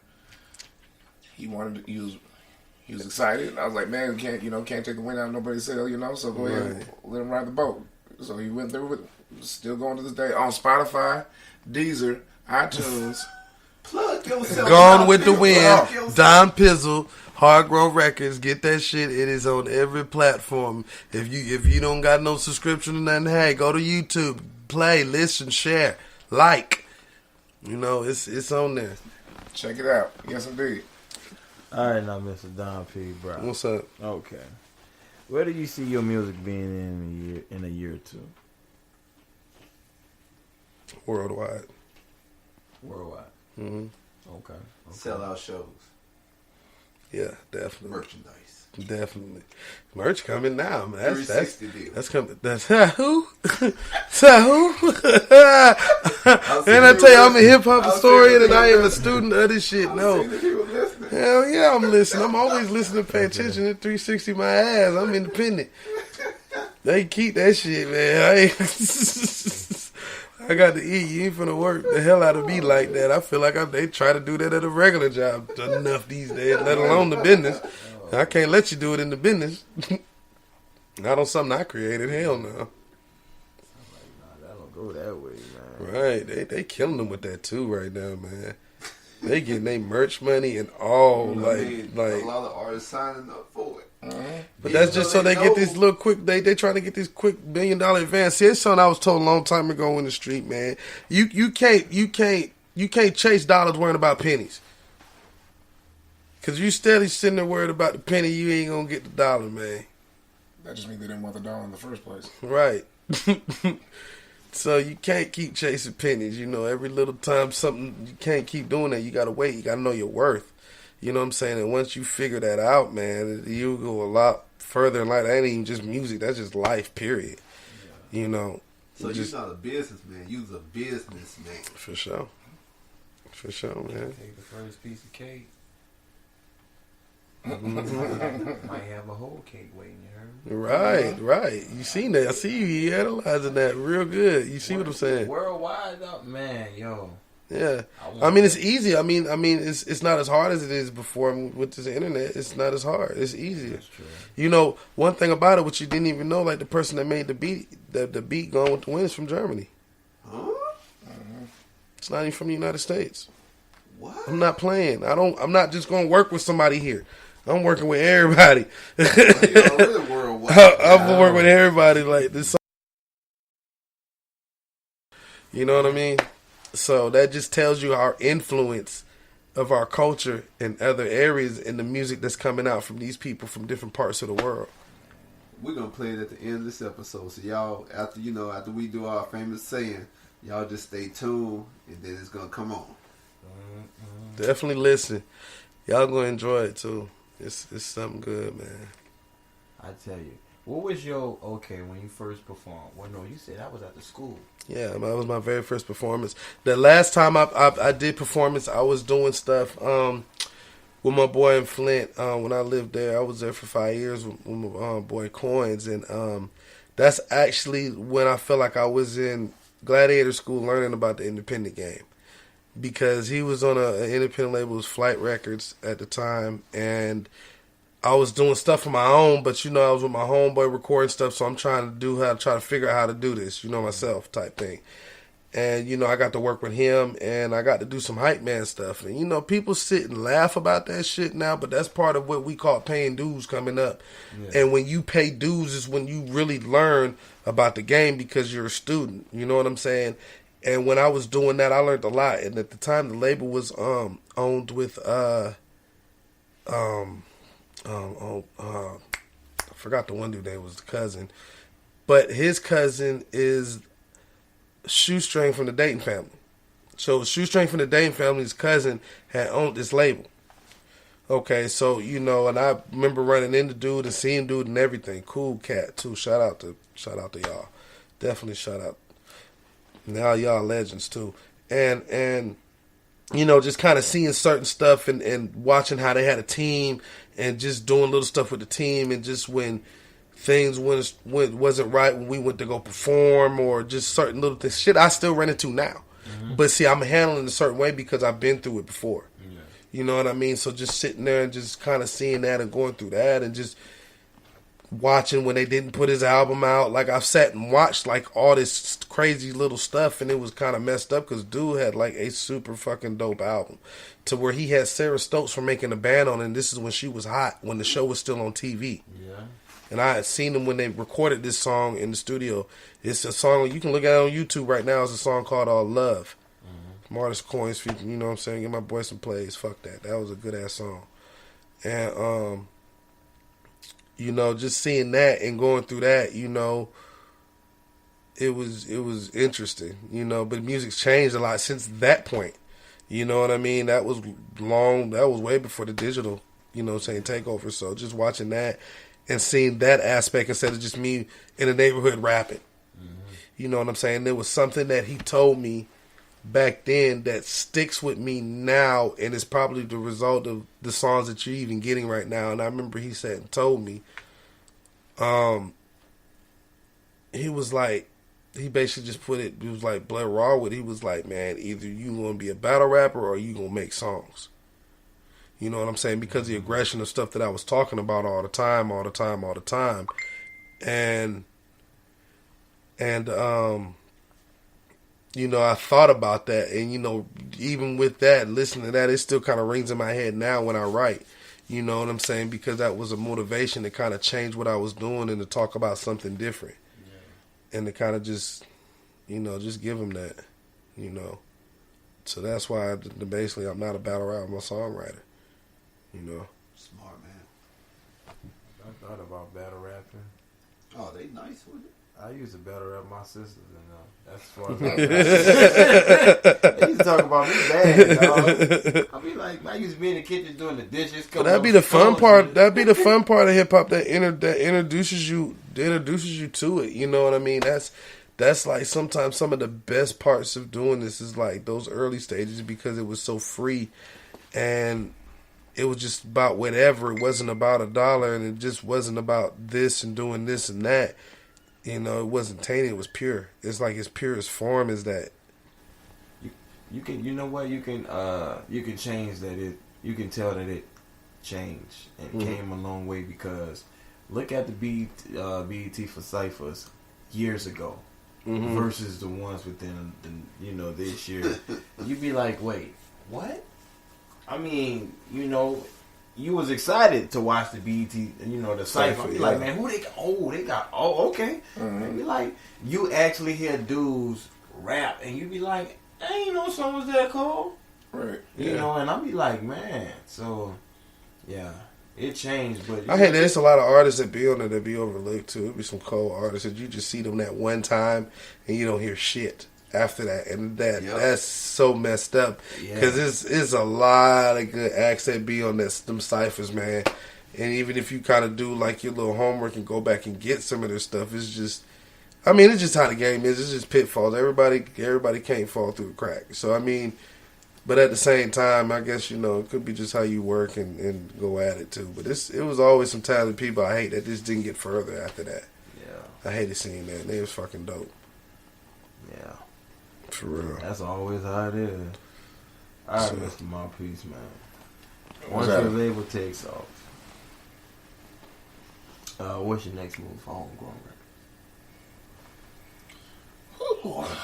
He was excited. I was like, man, can't take the wind out of nobody's sail, so go ahead and let him ride the boat. So he went through with it. Still going to this day on Spotify, Deezer, iTunes. Plug yourself. Gone with the Wind, Don Pizzle, Hard Grown Records. Get that shit. It is on every platform. If you don't got no subscription or nothing, hey, go to YouTube, play, listen, share, like. It's on there. Check it out. Yes, indeed. All right, now, Mr. Don P. Brown. What's up? Okay. Where do you see your music being in a year or two? Worldwide. Worldwide. Mm-hmm. Okay. Sell out shows. Yeah, definitely. Merchandise. Definitely. Merch coming now, man. That's 360 deal. That's coming. That's who? who? And I tell you, I'm a hip hop historian and I am a student of this shit. No. Hell yeah, I'm listening. I'm always listening, pay attention to 360 my ass. I'm independent. They keep that shit, man. I got to eat. You ain't finna work the hell out of me like that. I feel like they try to do that at a regular job enough these days, let alone the business. I can't let you do it in the business. Not on something I created. Hell no. Nah, that don't go that way, man. Right. They killing them with that too right now, man. They getting their merch money and all, a like. lot of artists signing up for it. But that's just so they get this little quick. They trying to get this quick $1 billion advance. See, it's something I was told a long time ago in the street, man. You can't chase dollars worrying about pennies. Cause you steady sitting there worried about the penny, you ain't gonna get the dollar, man. That just means they didn't want the dollar in the first place. Right. So you can't keep chasing pennies. Every little time something, you can't keep doing that. You gotta wait. You gotta know your worth. You know what I'm saying? And once you figure that out, man, you go a lot further in life. That ain't even just music. That's just life, period. Yeah. So you're not a businessman. You're a businessman. For sure. For sure, man. Take the first piece of cake. Might have a whole cake waiting, you heard? Right. You seen that. I see you analyzing that real good. You see what I'm saying? Worldwide, though, man, yo. Yeah. I mean, it's easy. I mean, it's not as hard as it is before with this internet. It's not as hard. It's easier. That's true. One thing about it, which you didn't even know, like the person that made the beat, the beat Gone with the Wind is from Germany. Huh? It's not even from the United States. What? I'm not playing. I'm not just going to work with somebody here. I'm working with everybody. You're really worldwide. I'm working with everybody like this. You know what I mean? So that just tells you our influence of our culture in other areas in the music that's coming out from these people from different parts of the world. We're gonna play it at the end of this episode. So y'all, after we do our famous saying, y'all just stay tuned, and then it's gonna come on. Definitely listen. Y'all gonna enjoy it too. It's something good, man. I tell you. What was when you first performed? Well, no, you said that was at the school. Yeah, that was my very first performance. The last time I did performance, I was doing stuff with my boy in Flint. When I lived there, I was there for 5 years with my boy Coins, and that's actually when I felt like I was in Gladiator School learning about the independent game. Because he was on an independent label, it was Flight Records at the time, and I was doing stuff on my own, but I was with my homeboy recording stuff, so I'm trying to figure out how to do this, myself type thing. And, I got to work with him, and I got to do some hype man stuff. And, people sit and laugh about that shit now, but that's part of what we call paying dues coming up. Yeah. And when you pay dues is when you really learn about the game because you're a student. You know what I'm saying? And when I was doing that, I learned a lot. And at the time, the label was owned with, I forgot the one dude name was the cousin. But his cousin is Shoestring from the Dayton family. So Shoestring from the Dayton family's cousin had owned this label. Okay, so and I remember running into dude and seeing dude and everything. Cool cat too. Shout out to y'all. Definitely shout out. Now y'all legends too. And just kind of seeing certain stuff and watching how they had a team and just doing little stuff with the team, and just when things wasn't right when we went to go perform, or just certain little things. Shit I still run into now. Mm-hmm. But see, I'm handling it a certain way because I've been through it before. Yeah. You know what I mean? So just sitting there and just kind of seeing that and going through that, and just watching when they didn't put his album out. Like, I've sat and watched like all this crazy little stuff, and it was kind of messed up because dude had like a super fucking dope album to where he had Sarah Stokes from making a band on it, and this is when she was hot, when the show was still on TV. Yeah. And I had seen them when they recorded this song in the studio. It's a song, you can look at it on YouTube right now. It's a song called All Love. Mm-hmm. Martis Coins, you know what I'm saying? Give my boy some plays. Fuck that. That was a good-ass song. And, just seeing that and going through that, it was interesting, but music's changed a lot since that point. You know what I mean? That was way before the digital, takeover. So just watching that and seeing that aspect instead of just me in the neighborhood rapping. Mm-hmm. You know what I'm saying? There was something that he told me back then that sticks with me now, and it's probably the result of the songs that you're even getting right now. And I remember he said and told me, he was like, he basically just put it was like Blair Rawwood. He was like, man, either you going to be a battle rapper or you going to make songs. You know what I'm saying? Because of the aggression of stuff that I was talking about all the time. And I thought about that. And, even with that, listening to that, it still kind of rings in my head now when I write. You know what I'm saying? Because that was a motivation to kind of change what I was doing and to talk about something different. Yeah. And to kind of just give them that, So that's why, basically, I'm not a battle rapper. I'm a songwriter. Smart, man. I thought about battle rapping. Oh, they nice with it. I used to battle rap my sisters, and that's as far as they used to talk about me bad, dog. I be like, I used to be in the kitchen doing the dishes. That'd be the fun part. That'd be the fun part of hip hop that introduces you to it. You know what I mean? That's like sometimes some of the best parts of doing this is like those early stages because it was so free and it was just about whatever. It wasn't about $1, and it just wasn't about this and doing this and that. It wasn't tainted. It was pure. It's like its purest form is that. You can, you can change that. You can tell that it changed and came a long way because look at the BET for Cyphers years ago versus the ones within this year. You'd be like, wait, what? I mean, you was excited to watch the BET, the Cypher. I'd be like, man, who they got? Oh, they got, okay. Mm-hmm. And be like, you actually hear dudes rap, and you be like, I ain't know someone was that cold. Right. You know, and I'll be like, man, so, yeah. It changed, but I hear there's a lot of artists that be on it that be overlooked too. It be some cold artists that you just see them that one time and you don't hear shit after that, and that's so messed up because it's a lot of good acts that be on them ciphers, man. And even if you kind of do like your little homework and go back and get some of their stuff, it's just, it's just how the game is. It's just pitfalls. Everybody can't fall through the crack. So but at the same time, I guess it could be just how you work and go at it too. But it was always some talented people. I hate that this didn't get further after that. Yeah, I hated seeing that. They was fucking dope. Yeah. For real. That's always how it is. Alright, Mr. Mouthpiece, man. Once your label takes off, What's your next move for homegrown records?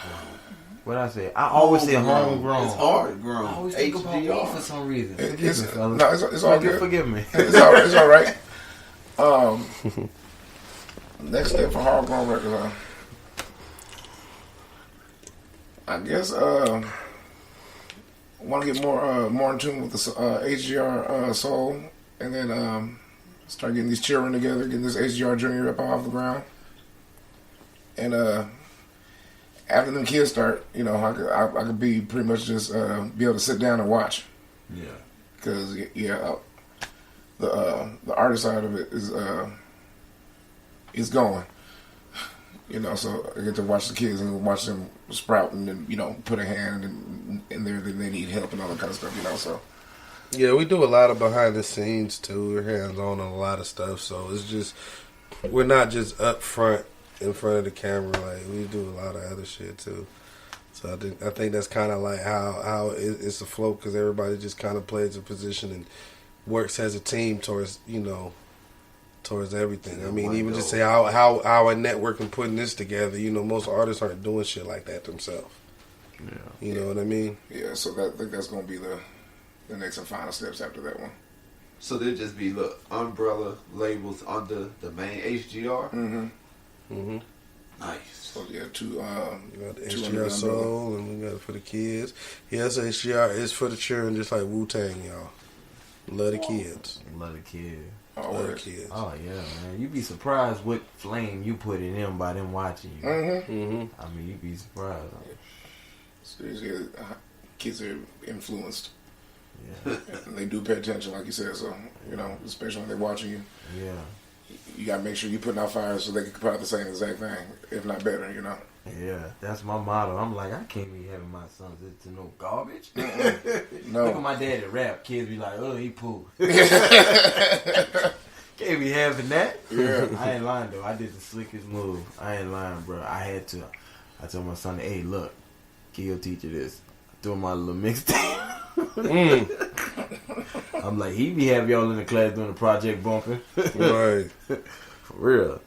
What I say? I always say homegrown. It's hard grown. I always think about me for some reason. Forgive me, fellas. No, it's all good. Forgive me. It's all right. Next step for homegrown records, I guess want to get more in tune with the HGR soul, and then start getting these children together, getting this HGR Junior up off the ground, and after them kids start, I could be pretty much just be able to sit down and watch. Yeah. Because the artist side of it is going. So I get to watch the kids and watch them sprout and then, put a hand in there that they need help and all that kind of stuff, so. Yeah, we do a lot of behind the scenes too. We're hands on a lot of stuff, so it's just, we're not just up front in front of the camera. Like, we do a lot of other shit too. So I think that's kind of like how it's afloat, because everybody just kind of plays a position and works as a team towards towards everything. I mean, even just say how our network and putting this together. Most artists aren't doing shit like that themselves. Yeah. You know what I mean? Yeah. So I think that's gonna be the next and final steps after that one. So there'll just be umbrella labels under the main HGR. Mm-hmm. Mm-hmm. Nice. So yeah, two. We got the two HGR under Soul, and we got it for the kids. Yes, HGR is for the children, just like Wu-Tang, y'all. Love the kids. Love the kids. Love the kids. Oh yeah, man. You'd be surprised what flame you put in them by them watching you. Mm-hmm. Mm-hmm. I mean, you'd be surprised. So kids are influenced. Yeah. And they do pay attention, like you said. So especially when they're watching you. Yeah. You gotta make sure you're putting out fires so they can put out the same exact thing, if not better. Yeah, that's my motto. I'm like, I can't be having my sons into no garbage. No. Look at my daddy rap. Kids be like, oh, he poo. Can't be having that. Yeah. I ain't lying, though. I did the slickest move. I ain't lying, bro. I told my son, hey, look, give your teacher this. I threw him my little mixtape. I'm like, he be having y'all in the class doing the project bumping. Right. For real.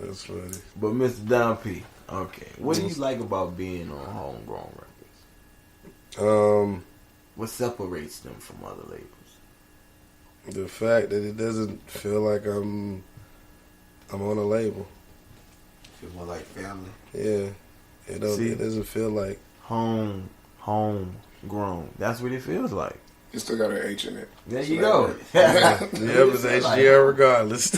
That's funny. But Mr. Don P, okay, what do you like about being on homegrown records? What separates them from other labels? The fact that it doesn't feel like I'm on a label. Feel more like family. Yeah. It doesn't feel like homegrown. That's what it feels like. You still got an H in it. There you go. yeah, it was HGR regardless.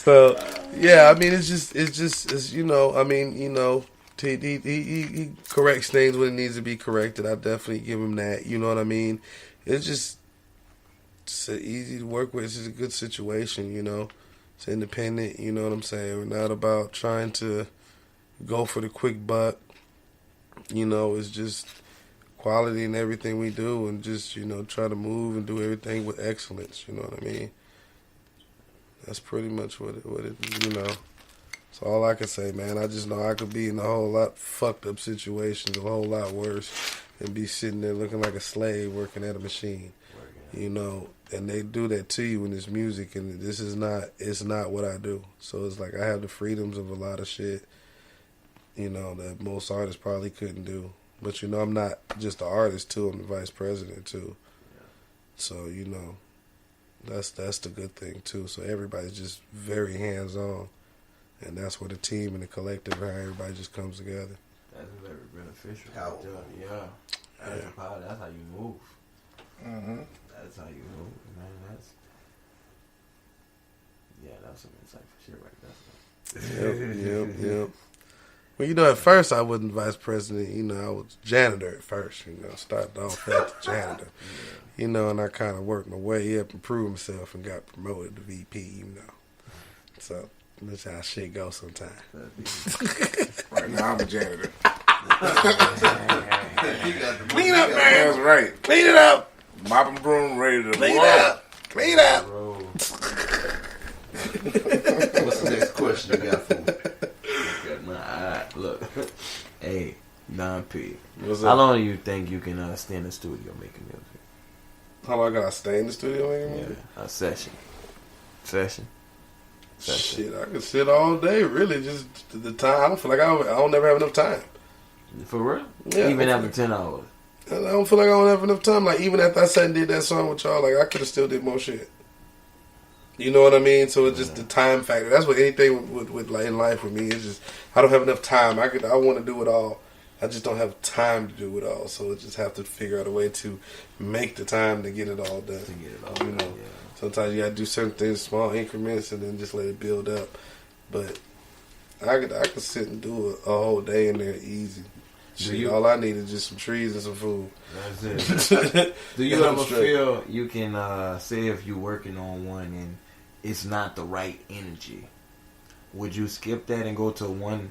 So yeah, I mean, he corrects things when it needs to be corrected. I definitely give him that. You know what I mean? It's just easy to work with. It's just a good situation. It's independent. You know what I'm saying? We're not about trying to go for the quick buck. It's just quality in everything we do, and just, try to move and do everything with excellence. You know what I mean? That's pretty much what it That's all I can say, man. I just know I could be in a whole lot fucked up situations, a whole lot worse, and be sitting there looking like a slave working at a machine. And they do that to you in this music, and it's not what I do. So it's like I have the freedoms of a lot of shit, that most artists probably couldn't do. But, I'm not just the artist, too. I'm the vice president, too. So, that's the good thing, too. So everybody's just very hands-on. And that's where the team and the collective, how everybody just comes together. That's very beneficial. Powerful. Yeah. That's how you move. Mm-hmm. That's how you move, man. That's some insightful shit right there. Yep. Well, at first I wasn't vice president. I was janitor at first. Started off as janitor. And I kind of worked my way up and proved myself and got promoted to VP. So that's how shit goes sometimes. Right now I'm a janitor. Clean up, man. That's right. Clean it up. Mop and broom, ready to Clean roll. up. Clean up. What's the next question you got for me? Look, hey, Don P. What's How up? long do you think you can stay in the studio making music? How long I gotta stay in the studio making music? Yeah, a session. Shit, I could sit all day. Really, just the time. I don't feel like I don't never have enough time. For real? Yeah, Even after 10 hours. I don't feel like I don't have enough time. Like even after I sat and did that song with y'all, like I could have still did more shit. You know what I mean? So it's just the time factor. That's what anything with like in life with me. It's just I don't have enough time. I want to do it all. I just don't have time to do it all. So I just have to figure out a way to make the time to get it all done. You know, sometimes you gotta do certain things, small increments, and then just let it build up. But I could sit and do a whole day in there easy. Shit, all I need is just some trees and some food. That's it. Do you ever feel you can say if you're working on one and it's not the right energy? Would you skip that and go to one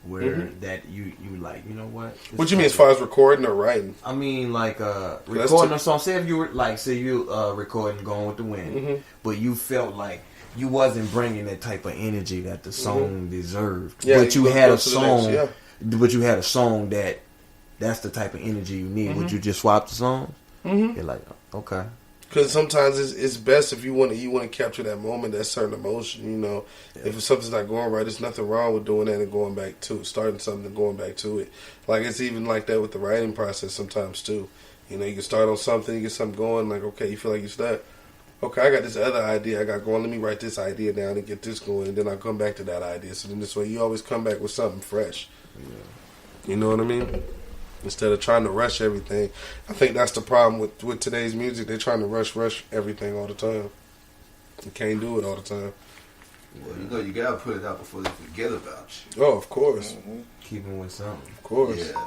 where that you like, you know what? What you mean as far as recording or writing? I mean like recording a song. Say if you were like, say you recording Going with the Wind, but you felt like you wasn't bringing that type of energy that the song deserved. Yeah, but you had a song. Next, But you had a song that's the type of energy you need. Would you just swap the songs? You're like, okay. Because sometimes it's best if you want to capture that moment, that certain emotion. You know, if something's not going right, there's nothing wrong with doing that and going back to it, starting something and going back to it. Like it's even like that with the writing process sometimes too. You know, you can start on something, you get something going, like okay, you feel like you're stuck. Okay, I got this other idea I got going. Let me write this idea down and get this going, and then I'll come back to that idea. So then this way, you always come back with something fresh. You know what I mean? Instead of trying to rush everything. I think that's the problem with today's music. They're trying to rush everything all the time. You can't do it all the time. Well, you know, you gotta put it out before they forget about you. Oh, of course. Keep them with something. Of course. Yeah.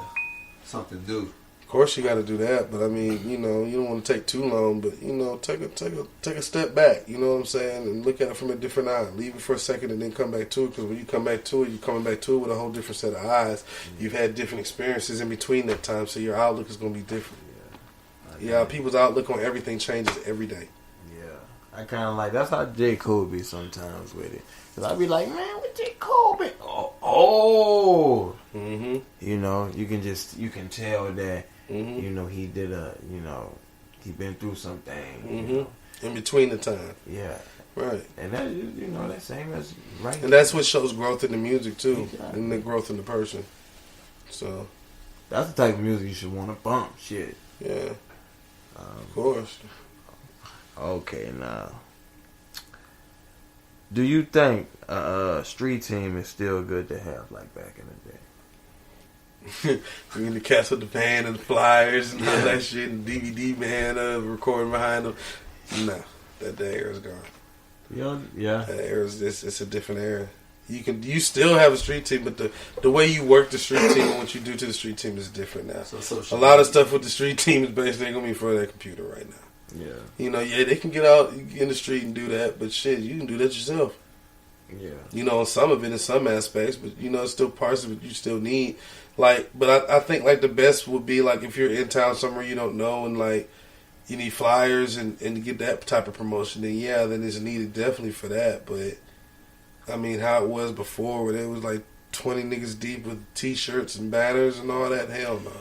Something to do. Of course you got to do that, but I mean, you know, you don't want to take too long, but you know, take a step back. You know what I'm saying, and look at it from a different eye. Leave it for a second and then come back to it. Because when you come back to it, you're coming back to it with a whole different set of eyes. You've had different experiences in between that time, so your outlook is going to be different. Yeah, people's outlook on everything changes every day. Yeah, I kind of like that's how J. Cole be sometimes with it. Cause I be like, man, what J. Cole be? You know, you can tell that. You know, he did he been through something. You know? In between the time. Yeah. Right. And that, you know, that same as right. And that's what shows growth in the music too, and the growth in the person. So. That's the type of music you should want to bump. Shit. Yeah. Of course. Okay, now. Do you think a street team is still good to have like back in the day? I mean, the cats with the band and the flyers and all that shit, and DVD man recording behind them. No, that era is gone. Yeah. That era is it's a different era. You still have a street team, but the way you work the street team and what you do to the street team is different now. So a lot of stuff with the street team is basically gonna be for their computer right now. Yeah. You know, they can get out in the street and do that, but shit, you can do that yourself. Yeah. You know, some of it in some aspects, but you know, still parts of it you still need. Like, but I think like the best would be like if you're in town somewhere you don't know and like you need flyers and to get that type of promotion, then it's needed definitely for that. But I mean, how it was before, where there was like 20 niggas deep with T-shirts and banners and all that, hell no.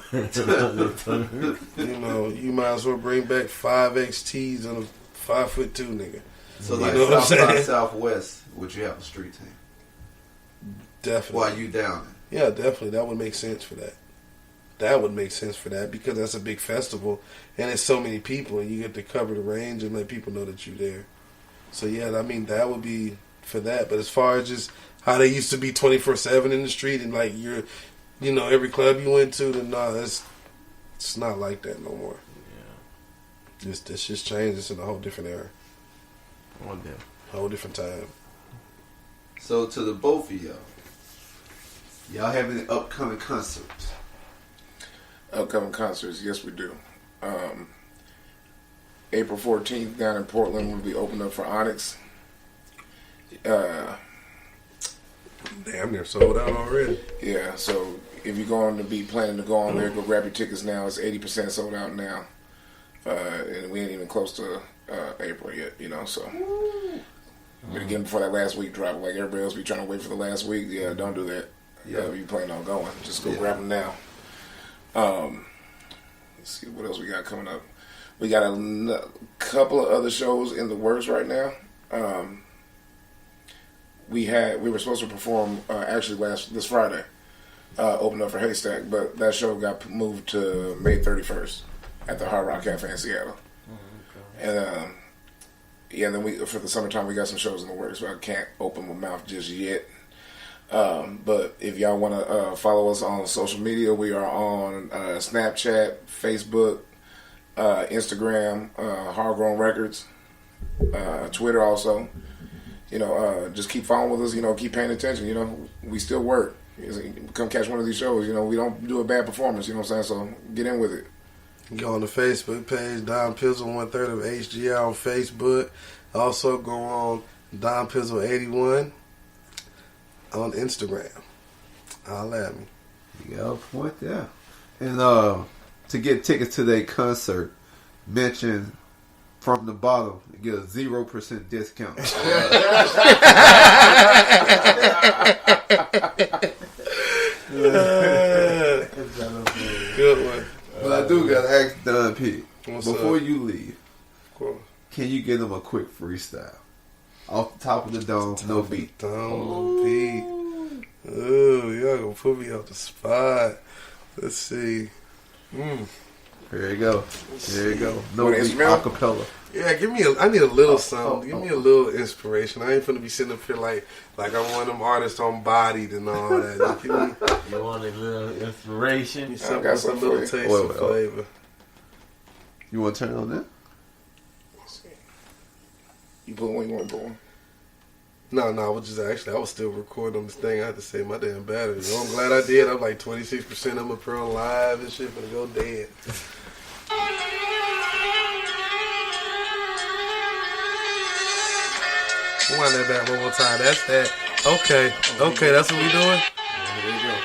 You know, you might as well bring back 5XTs on a 5'2" nigga. So you like know South by Southwest, would you have a street team? Definitely. Why you down there? Yeah, definitely. That would make sense for that. That would make sense for that because that's a big festival and it's so many people and you get to cover the range and let people know that you're there. So yeah, I mean that would be for that. But as far as just how they used to be 24/7 in the street and like you know, every club you went to, then it's not like that no more. Yeah, it's just changed. It's in a whole different era. Whole different time. So to the both of y'all have any upcoming concerts? Upcoming concerts, yes we do. April 14th down in Portland, we'll be opening up for Onyx. Damn, they're sold out already. Yeah, so if you're going to be planning to go on there, go grab your tickets now. It's 80% sold out now. And we ain't even close to April yet, you know, so. But again, before that last week drop, like everybody else be trying to wait for the last week, yeah, don't do that. Yeah, if you plan on going, just go grab them now. Let's see what else we got coming up. We got a couple of other shows in the works right now. We were supposed to perform actually this Friday, open up for Haystack, but that show got moved to May 31st at the Hard Rock Cafe in Seattle. And then for the summertime we got some shows in the works, but I can't open my mouth just yet. But if y'all want to follow us on social media, we are on Snapchat, Facebook, Instagram, Hard Grown Records, Twitter also. Just keep following with us, keep paying attention, we still work. Come catch one of these shows, we don't do a bad performance, you know what I'm saying? So get in with it. Go on the Facebook page, Don Pizzle 1/3 of HGI on Facebook. Also go on Don Pizzle 81 on Instagram. Holla at me. You got a point there. And to get tickets to their concert, mention From the Bottom to get a 0% discount. Good one. But I do got to ask Don P. What's Before up? you leave, Cool. can you give them a quick freestyle? Off the top of the dome, no beat. Don't beat. Ooh, y'all gonna put me off the spot. Let's see. Here you go. Here you go. No What, beat, instrumental? acapella. Yeah, I need a little something. Give me a little inspiration. I ain't finna be sitting up here like I'm one of them artists on Bodied and all that. Just give me You want a little inspiration? some, got some something little for you. taste Wait, of wait, flavor. You want to turn on that? You put one, you want to put one. No, I was still recording on this thing. I had to save my damn battery. I'm glad I did. I'm like 26% of my pro live and shit gonna go dead. Wind that back one more time. That's that. Okay, that's what we doing? Here you go.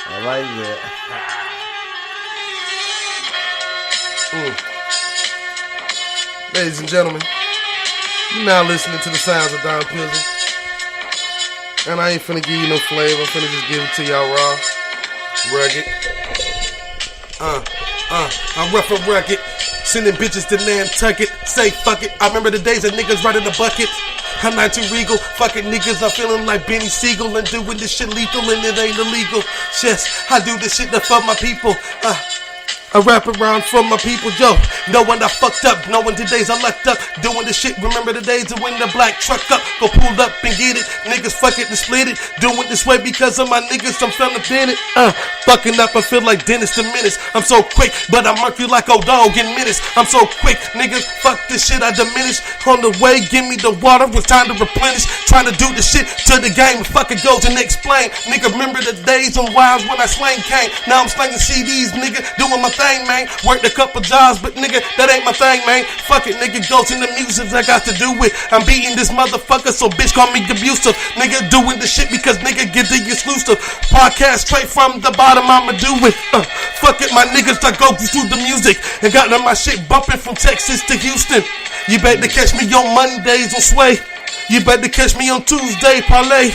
I like that. Ladies and gentlemen, you now listening to the sounds of Don Pizzle. And I ain't finna give you no flavor. I'm finna just give it to y'all raw. Rugged. I'm rough and rugged. Sending bitches to Nantucket. Say fuck it. I remember the days that niggas right in the bucket. I'm not too regal. Fucking niggas, I'm feeling like Benny Siegel and doing this shit lethal and it ain't illegal. Yes, I do this shit to fuck my people. I rap around for my people, yo. Knowing I fucked up, knowing the days I left up, doing the shit. Remember the days of when the black truck up, go pull up and get it. Niggas fuck it and split it. Doing this way because of my niggas, I'm feeling Bennett. Fucking up, I feel like Dennis the Menace. I'm so quick, but I murk you like old dog in minutes. I'm so quick, niggas, fuck this shit, I diminish. On the way, give me the water, it's time to replenish. Trying to do the shit to the game, fucking goes and explain. Nigga, remember the days on Wives when I slang came. Now I'm slanging CDs, nigga, doing my thing, man. Worked a couple jobs, but nigga, that ain't my thing, man. Fuck it, nigga, goes in the music I got to do with. I'm beating this motherfucker, so bitch call me abusive. Nigga, doing the shit because nigga get the exclusive. Podcast straight from the bottom, I'ma do it. Fuck it, my niggas, I go through the music and got my shit bumping from Texas to Houston. You better catch me on Mondays on Sway. You better catch me on Tuesday, parlay.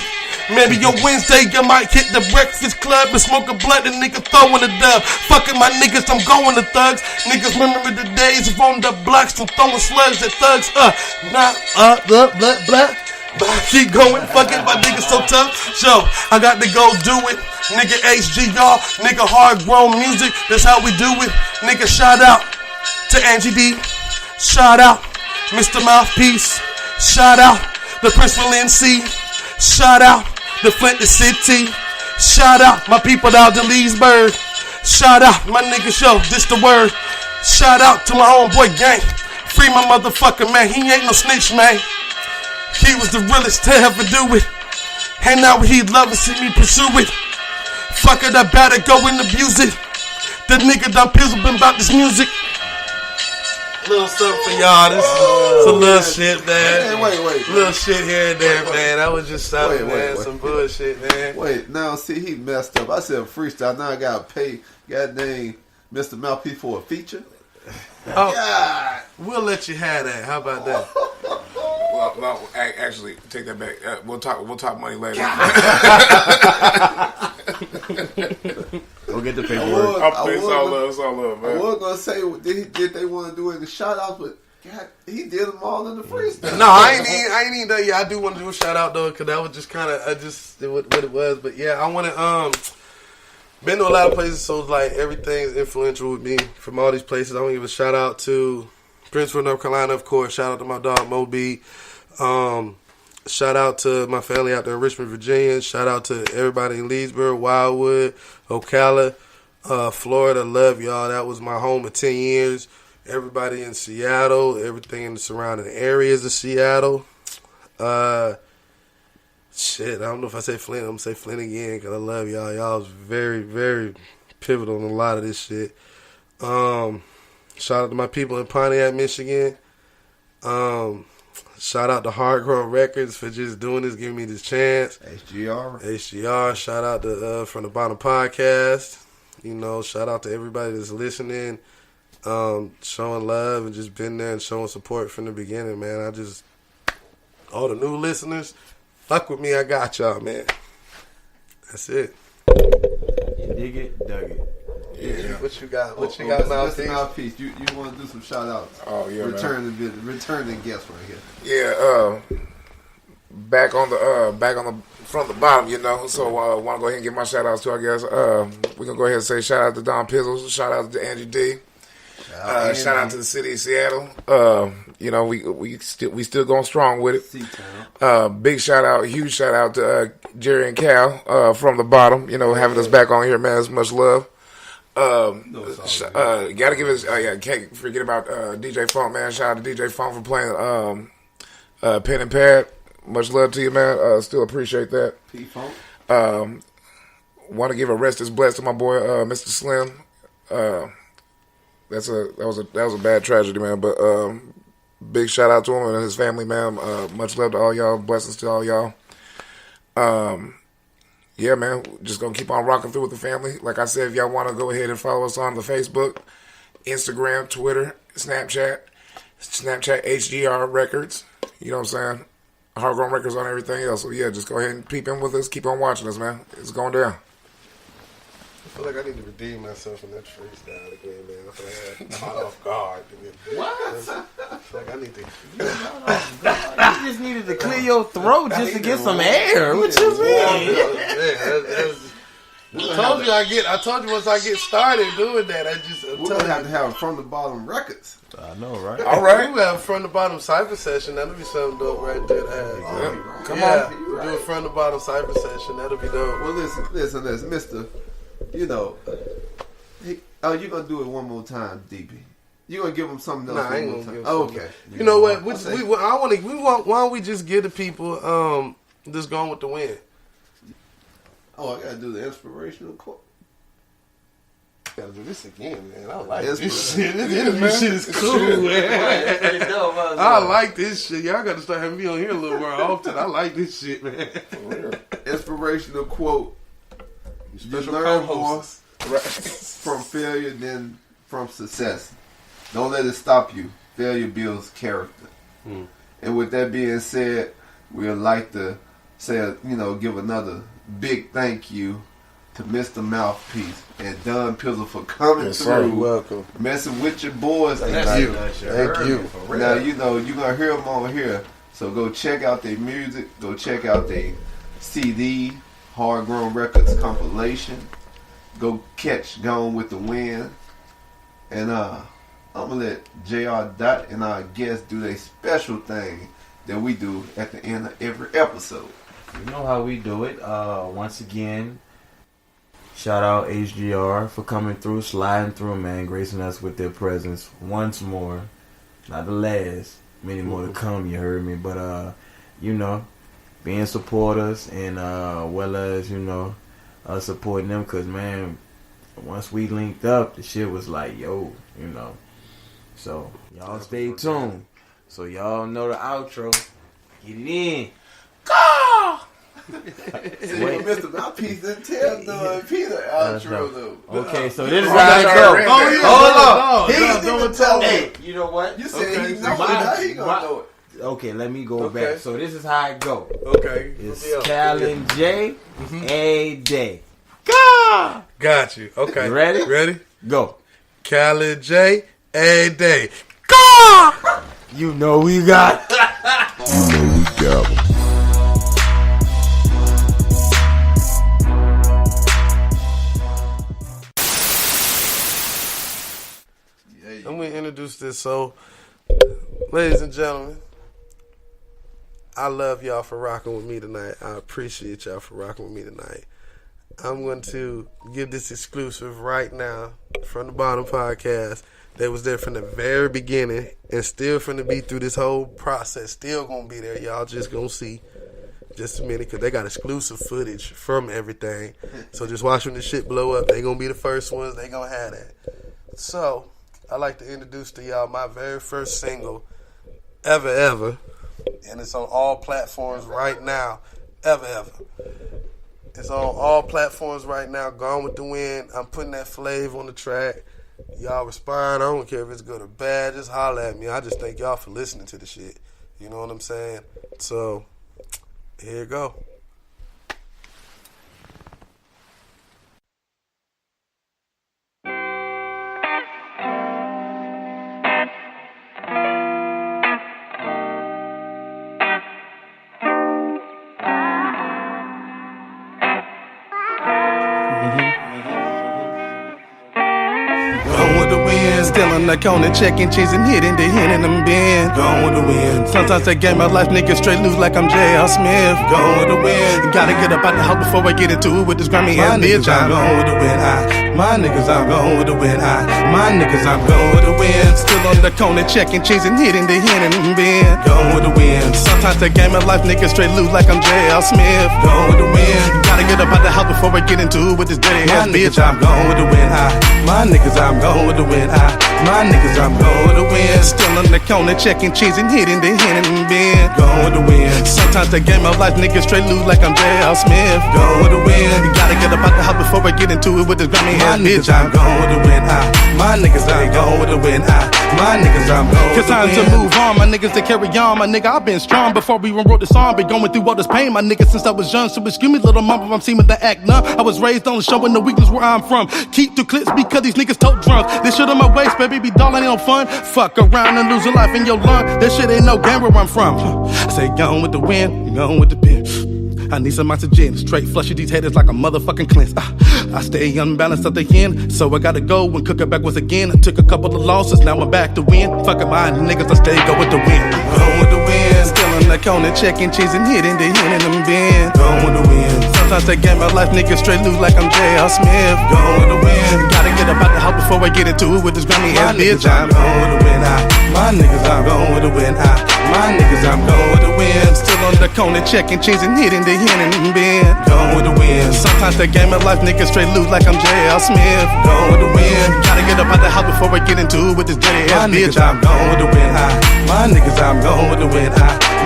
Maybe on Wednesday you might hit the Breakfast Club and smoke a blunt and nigga throwing a dub. Fucking my niggas, I'm going to thugs. Niggas remember the days of on the blocks from throwing slugs at thugs. Keep going, fucking my niggas so tough. So I got to go do it. Nigga HGR, nigga hard grown music. That's how we do it. Nigga shout out to Angie D. Shout out Mr. Mouthpiece. Shout out the Principal NC. Shout out the Flint the City. Shout out my people out to Leesburg. Shout out my nigga show, this the word. Shout out to my homeboy gang. Free my motherfucker, man. He ain't no snitch, man. He was the realest to ever do it. And now he'd love to see me pursue it. Fuck it, I better go and abuse it. The nigga Don Pizzle been about this music. Little something for y'all. This is some little shit, man. Hey, wait. Little shit here and there, man. I was just stopping, man. Wait. Some bullshit, man. Wait, now see, he messed up. I said freestyle. Now I gotta pay goddamn Mr. Mouthpiece for a feature. Oh, God. we'll let you have that. How about that? Well, actually, take that back. We'll talk money later. Go get the paperwork. It's all love, man. I was gonna say, did they want to do any shout outs, but God, he did them all in the freestyle. No, I ain't even done. Yeah, I do want to do a shout out though, because that was just kind of what it was. But yeah, I want to been to a lot of places, so it's like everything's influential with me from all these places. I want to give a shout out to Princeville, North Carolina, of course. Shout out to my dog Moby. Shout out to my family out there in Richmond, Virginia. Shout out to everybody in Leesburg, Wildwood, Ocala, Florida. Love y'all. That was my home of 10 years. Everybody in Seattle, everything in the surrounding areas of Seattle. Shit, I don't know if I say Flint. I'm going to say Flint again because I love y'all. Y'all was very, very pivotal in a lot of this shit. Shout out to my people in Pontiac, Michigan. Shout out to Hard Grown Records for just doing this, giving me this chance. HGR. Shout out to From the Bottom Podcast. You know, shout out to everybody that's listening, showing love and just been there and showing support from the beginning, man. All the new listeners, fuck with me. I got y'all, man. That's it. You dig it, dug it. Yeah. What you got? What you got, Mouthpiece? You want to do some shout outs? Oh yeah, returning guest right here. Yeah, back on the from the bottom, you know. So want to go ahead and give my shout outs to, I guess. We're gonna go ahead and say shout out to Don Pizzle, shout out to Angie D. Shout out to the city of Seattle. You know, we still going strong with it. Big shout out, huge shout out to Jerry and Cal from the bottom. You know, having us back on here, man. It's much love. Gotta give us. Can't forget about DJ Funk, man. Shout out to DJ Funk for playing pen and pad. Much love to you, man. Still appreciate that. P Funk. Want to give a rest is blessed to my boy, Mr. Slim. That was a bad tragedy, man. But big shout out to him and his family, man. Much love to all y'all. Blessings to all y'all. Yeah, man. Just gonna keep on rocking through with the family. Like I said, if y'all want to go ahead and follow us on the Facebook, Instagram, Twitter, Snapchat HGR Records. You know what I'm saying? Hardgrown Records on everything else. So yeah, just go ahead and peep in with us. Keep on watching us, man. It's going down. I feel like I need to redeem myself from that freestyle again, man. I feel like I caught off guard. What? I feel like I need to. You just needed to clear your throat just to get some air. What you mean? I told you once I get started doing that, we're gonna have to have From the Bottom Records. I know, right? All right. We have From the Bottom Cypher Session. That'll be something dope right there to have. Come on. We'll do a From the Bottom Cypher Session. That'll be dope. Well, listen, Mr. You know, you're gonna do it one more time, DB. You're gonna give them something else. Nah, I ain't one gonna more give time. them Okay. You know what? Why don't we just give the people just going with the win? Oh, I gotta do the inspirational quote. Gotta do this again, man. I like this shit. This interview shit is cool, man. I like this shit. Y'all gotta start having me on here a little more often. I like this shit, man. Inspirational quote. Special You learn more co-hosts. from failure than from success. Don't let it stop you. Failure builds character. And with that being said, we'd like to say, give another big thank you to Mr. Mouthpiece and Don Pizzle for coming through. Welcome. Messing with your boys. Thank you. Now, you're going to hear them on here. So go check out their music. Go check out their CD, Hard Grown Records compilation. Go catch Gone with the Wind. And I'm going to let JR Dot and our guests do their special thing that we do at the end of every episode. You know how we do it. Once again, shout out HGR for coming through, sliding through, man, gracing us with their presence once more. Not the last. Many more to come, you heard me. But, being supporters and well as, supporting them. Because, man, once we linked up, the shit was like, yo, So, y'all stay tuned. So, y'all know the outro. Get it in. Go! Wait. Mr. Mouthpiece didn't tell Don Peter outro though. Okay, so this is how it goes. Hold on. Don't tell me. Hey, you know what? You said he know it. How he gonna know it? Okay, let me go back. So this is how it go. Okay. It's Cal and J, a day. God. Got you. Okay. You ready? Ready? Go. Cali J, A-Day. You know we got. You know we got 'em. Let me introduce this. So, ladies and gentlemen, I love y'all for rocking with me tonight. I appreciate y'all for rocking with me tonight. I'm going to give this exclusive right now from the Bottom Podcast. They was there from the very beginning and still finna be through this whole process. Still gonna be there. Y'all just gonna see just a minute because they got exclusive footage from everything. So just watch when the shit blow up. They gonna be the first ones. They gonna have that. So I'd like to introduce to y'all my very first single ever. And it's on all platforms right now. Ever. It's on all platforms right now. Gone with the Wind. I'm putting that flavor on the track. Y'all respond. I don't care if it's good or bad. Just holler at me. I just thank y'all for listening to the shit. You know what I'm saying? So, here you go. Still on the corner, checking cheese and hitting the hen in them bin. Gone with the wind. Sometimes I game my life, niggas straight loose like I'm J.L. Smith. Gone with the wind. Gotta get up out the house before I get into it with this grimy ass bitch. I'm gone with the wind. My niggas, I'm gone with the wind. My niggas, I'm gone with the wind. Still on the corner, checking cheese and hitting the hen in them bin. Gone with the wind. Sometimes I game my life, niggas straight loose like I'm J.L. Smith. Gone with the wind. Gotta get up out the house before I get into it with this dirty ass bitch. I'm gone with the wind. My niggas, I'm gone with the wind. My niggas, I'm going with the wind. Still on the corner, checking cheese and hitting the hen in the bin. Going with the wind. Sometimes the game of life, niggas straight loose like I'm J.L. Smith. Going with the wind. You gotta get up out the house before I get into it with this grimy ass bitch. I'm going with the wind. My niggas, I'm going with the wind. My niggas, I'm going with the wind. Cause time to move on, my niggas to carry on. My nigga, I've been strong before we even wrote the song. Been going through all this pain, my nigga, since I was young. So excuse me, little mama, if I'm seeming to act numb. I was raised on showing the weakness where I'm from. Keep the clips because these niggas tote drunk. This shit on my waist, baby, be darling, no fun. Fuck around and lose a life in your lung. That shit ain't no game where I'm from. I say gone with the wind, gone with the pen. I need some oxygen, straight flushing these haters like a motherfucking cleanse. I stay unbalanced at the end, so I gotta go and cook it back once again. I took a couple of losses, now I'm back to win. Fuck it, my niggas, I stay go with the wind. Gone with the wind, still in the corner, checking cheese and hitting the hen in them bin. Gone with the wind. Sometimes I game my life, niggas straight loose like I'm J.L. Smith. Gone with the wind. Gotta get up out the house before I get into it with this grimy ass bitch. I'm gone with the wind. My niggas, I'm gone with the wind. My niggas, I'm gone with the wind. Still on the corner, checking cheese and hitting the hen in the bin. Gone with the wind. Sometimes the game of life, niggas straight loose like I'm J.L. Smith. Gone with the wind. Gotta get up out the house before I get into it with this dirty ass bitch. I'm gone with the wind. My niggas, I'm gone with the wind.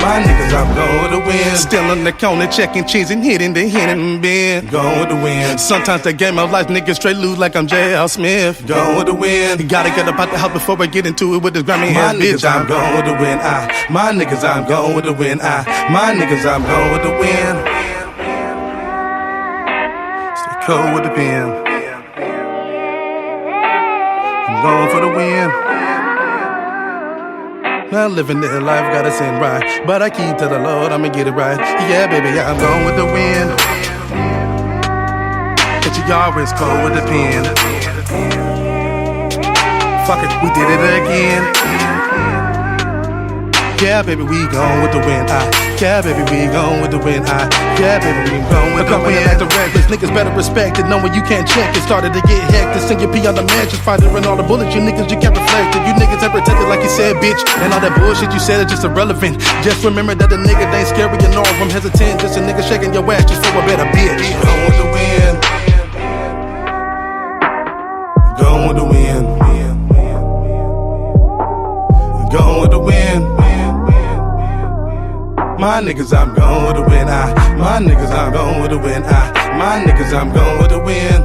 My niggas, I'm gone with the wind. Still in the corner, checking cheese and hitting the hen in the bin. Gone with the wind. Sometimes the game of life, niggas straight loose like I'm J.L. Smith. Gone with the wind. Gotta get up out the house before I get into it with this grimy ass bitch. I'm gone with the wind. My niggas, I'm gone with the wind. My niggas, I'm gone with the wind. Stay cold with the pen. I'm going for the win. Not living that life, gotta sin right. But I keep to the Lord, I'ma get it right. Yeah, baby, I'm going with the wind. But you always cold with the pen. Fuck it, we did it again. Yeah, baby, we gone with the wind. Yeah, baby, we gone with the wind. Yeah, baby, we gone with the wind. At the reckless, niggas better respect it, knowing you can't check it. Started to get hectic, send your P on the mattress, firing all the bullets. You niggas, you can't reflect it. You niggas ain't protected like you said, bitch. And all that bullshit you said is just irrelevant. Just remember that the nigga ain't scary and all from hesitant. Just a nigga shaking your ass just for a better bitch. Gone with the wind. Gone with the wind. Gone with the wind. My niggas, I'm gone with the wind. My niggas, I'm gone with the wind. My niggas, I'm gone with the wind.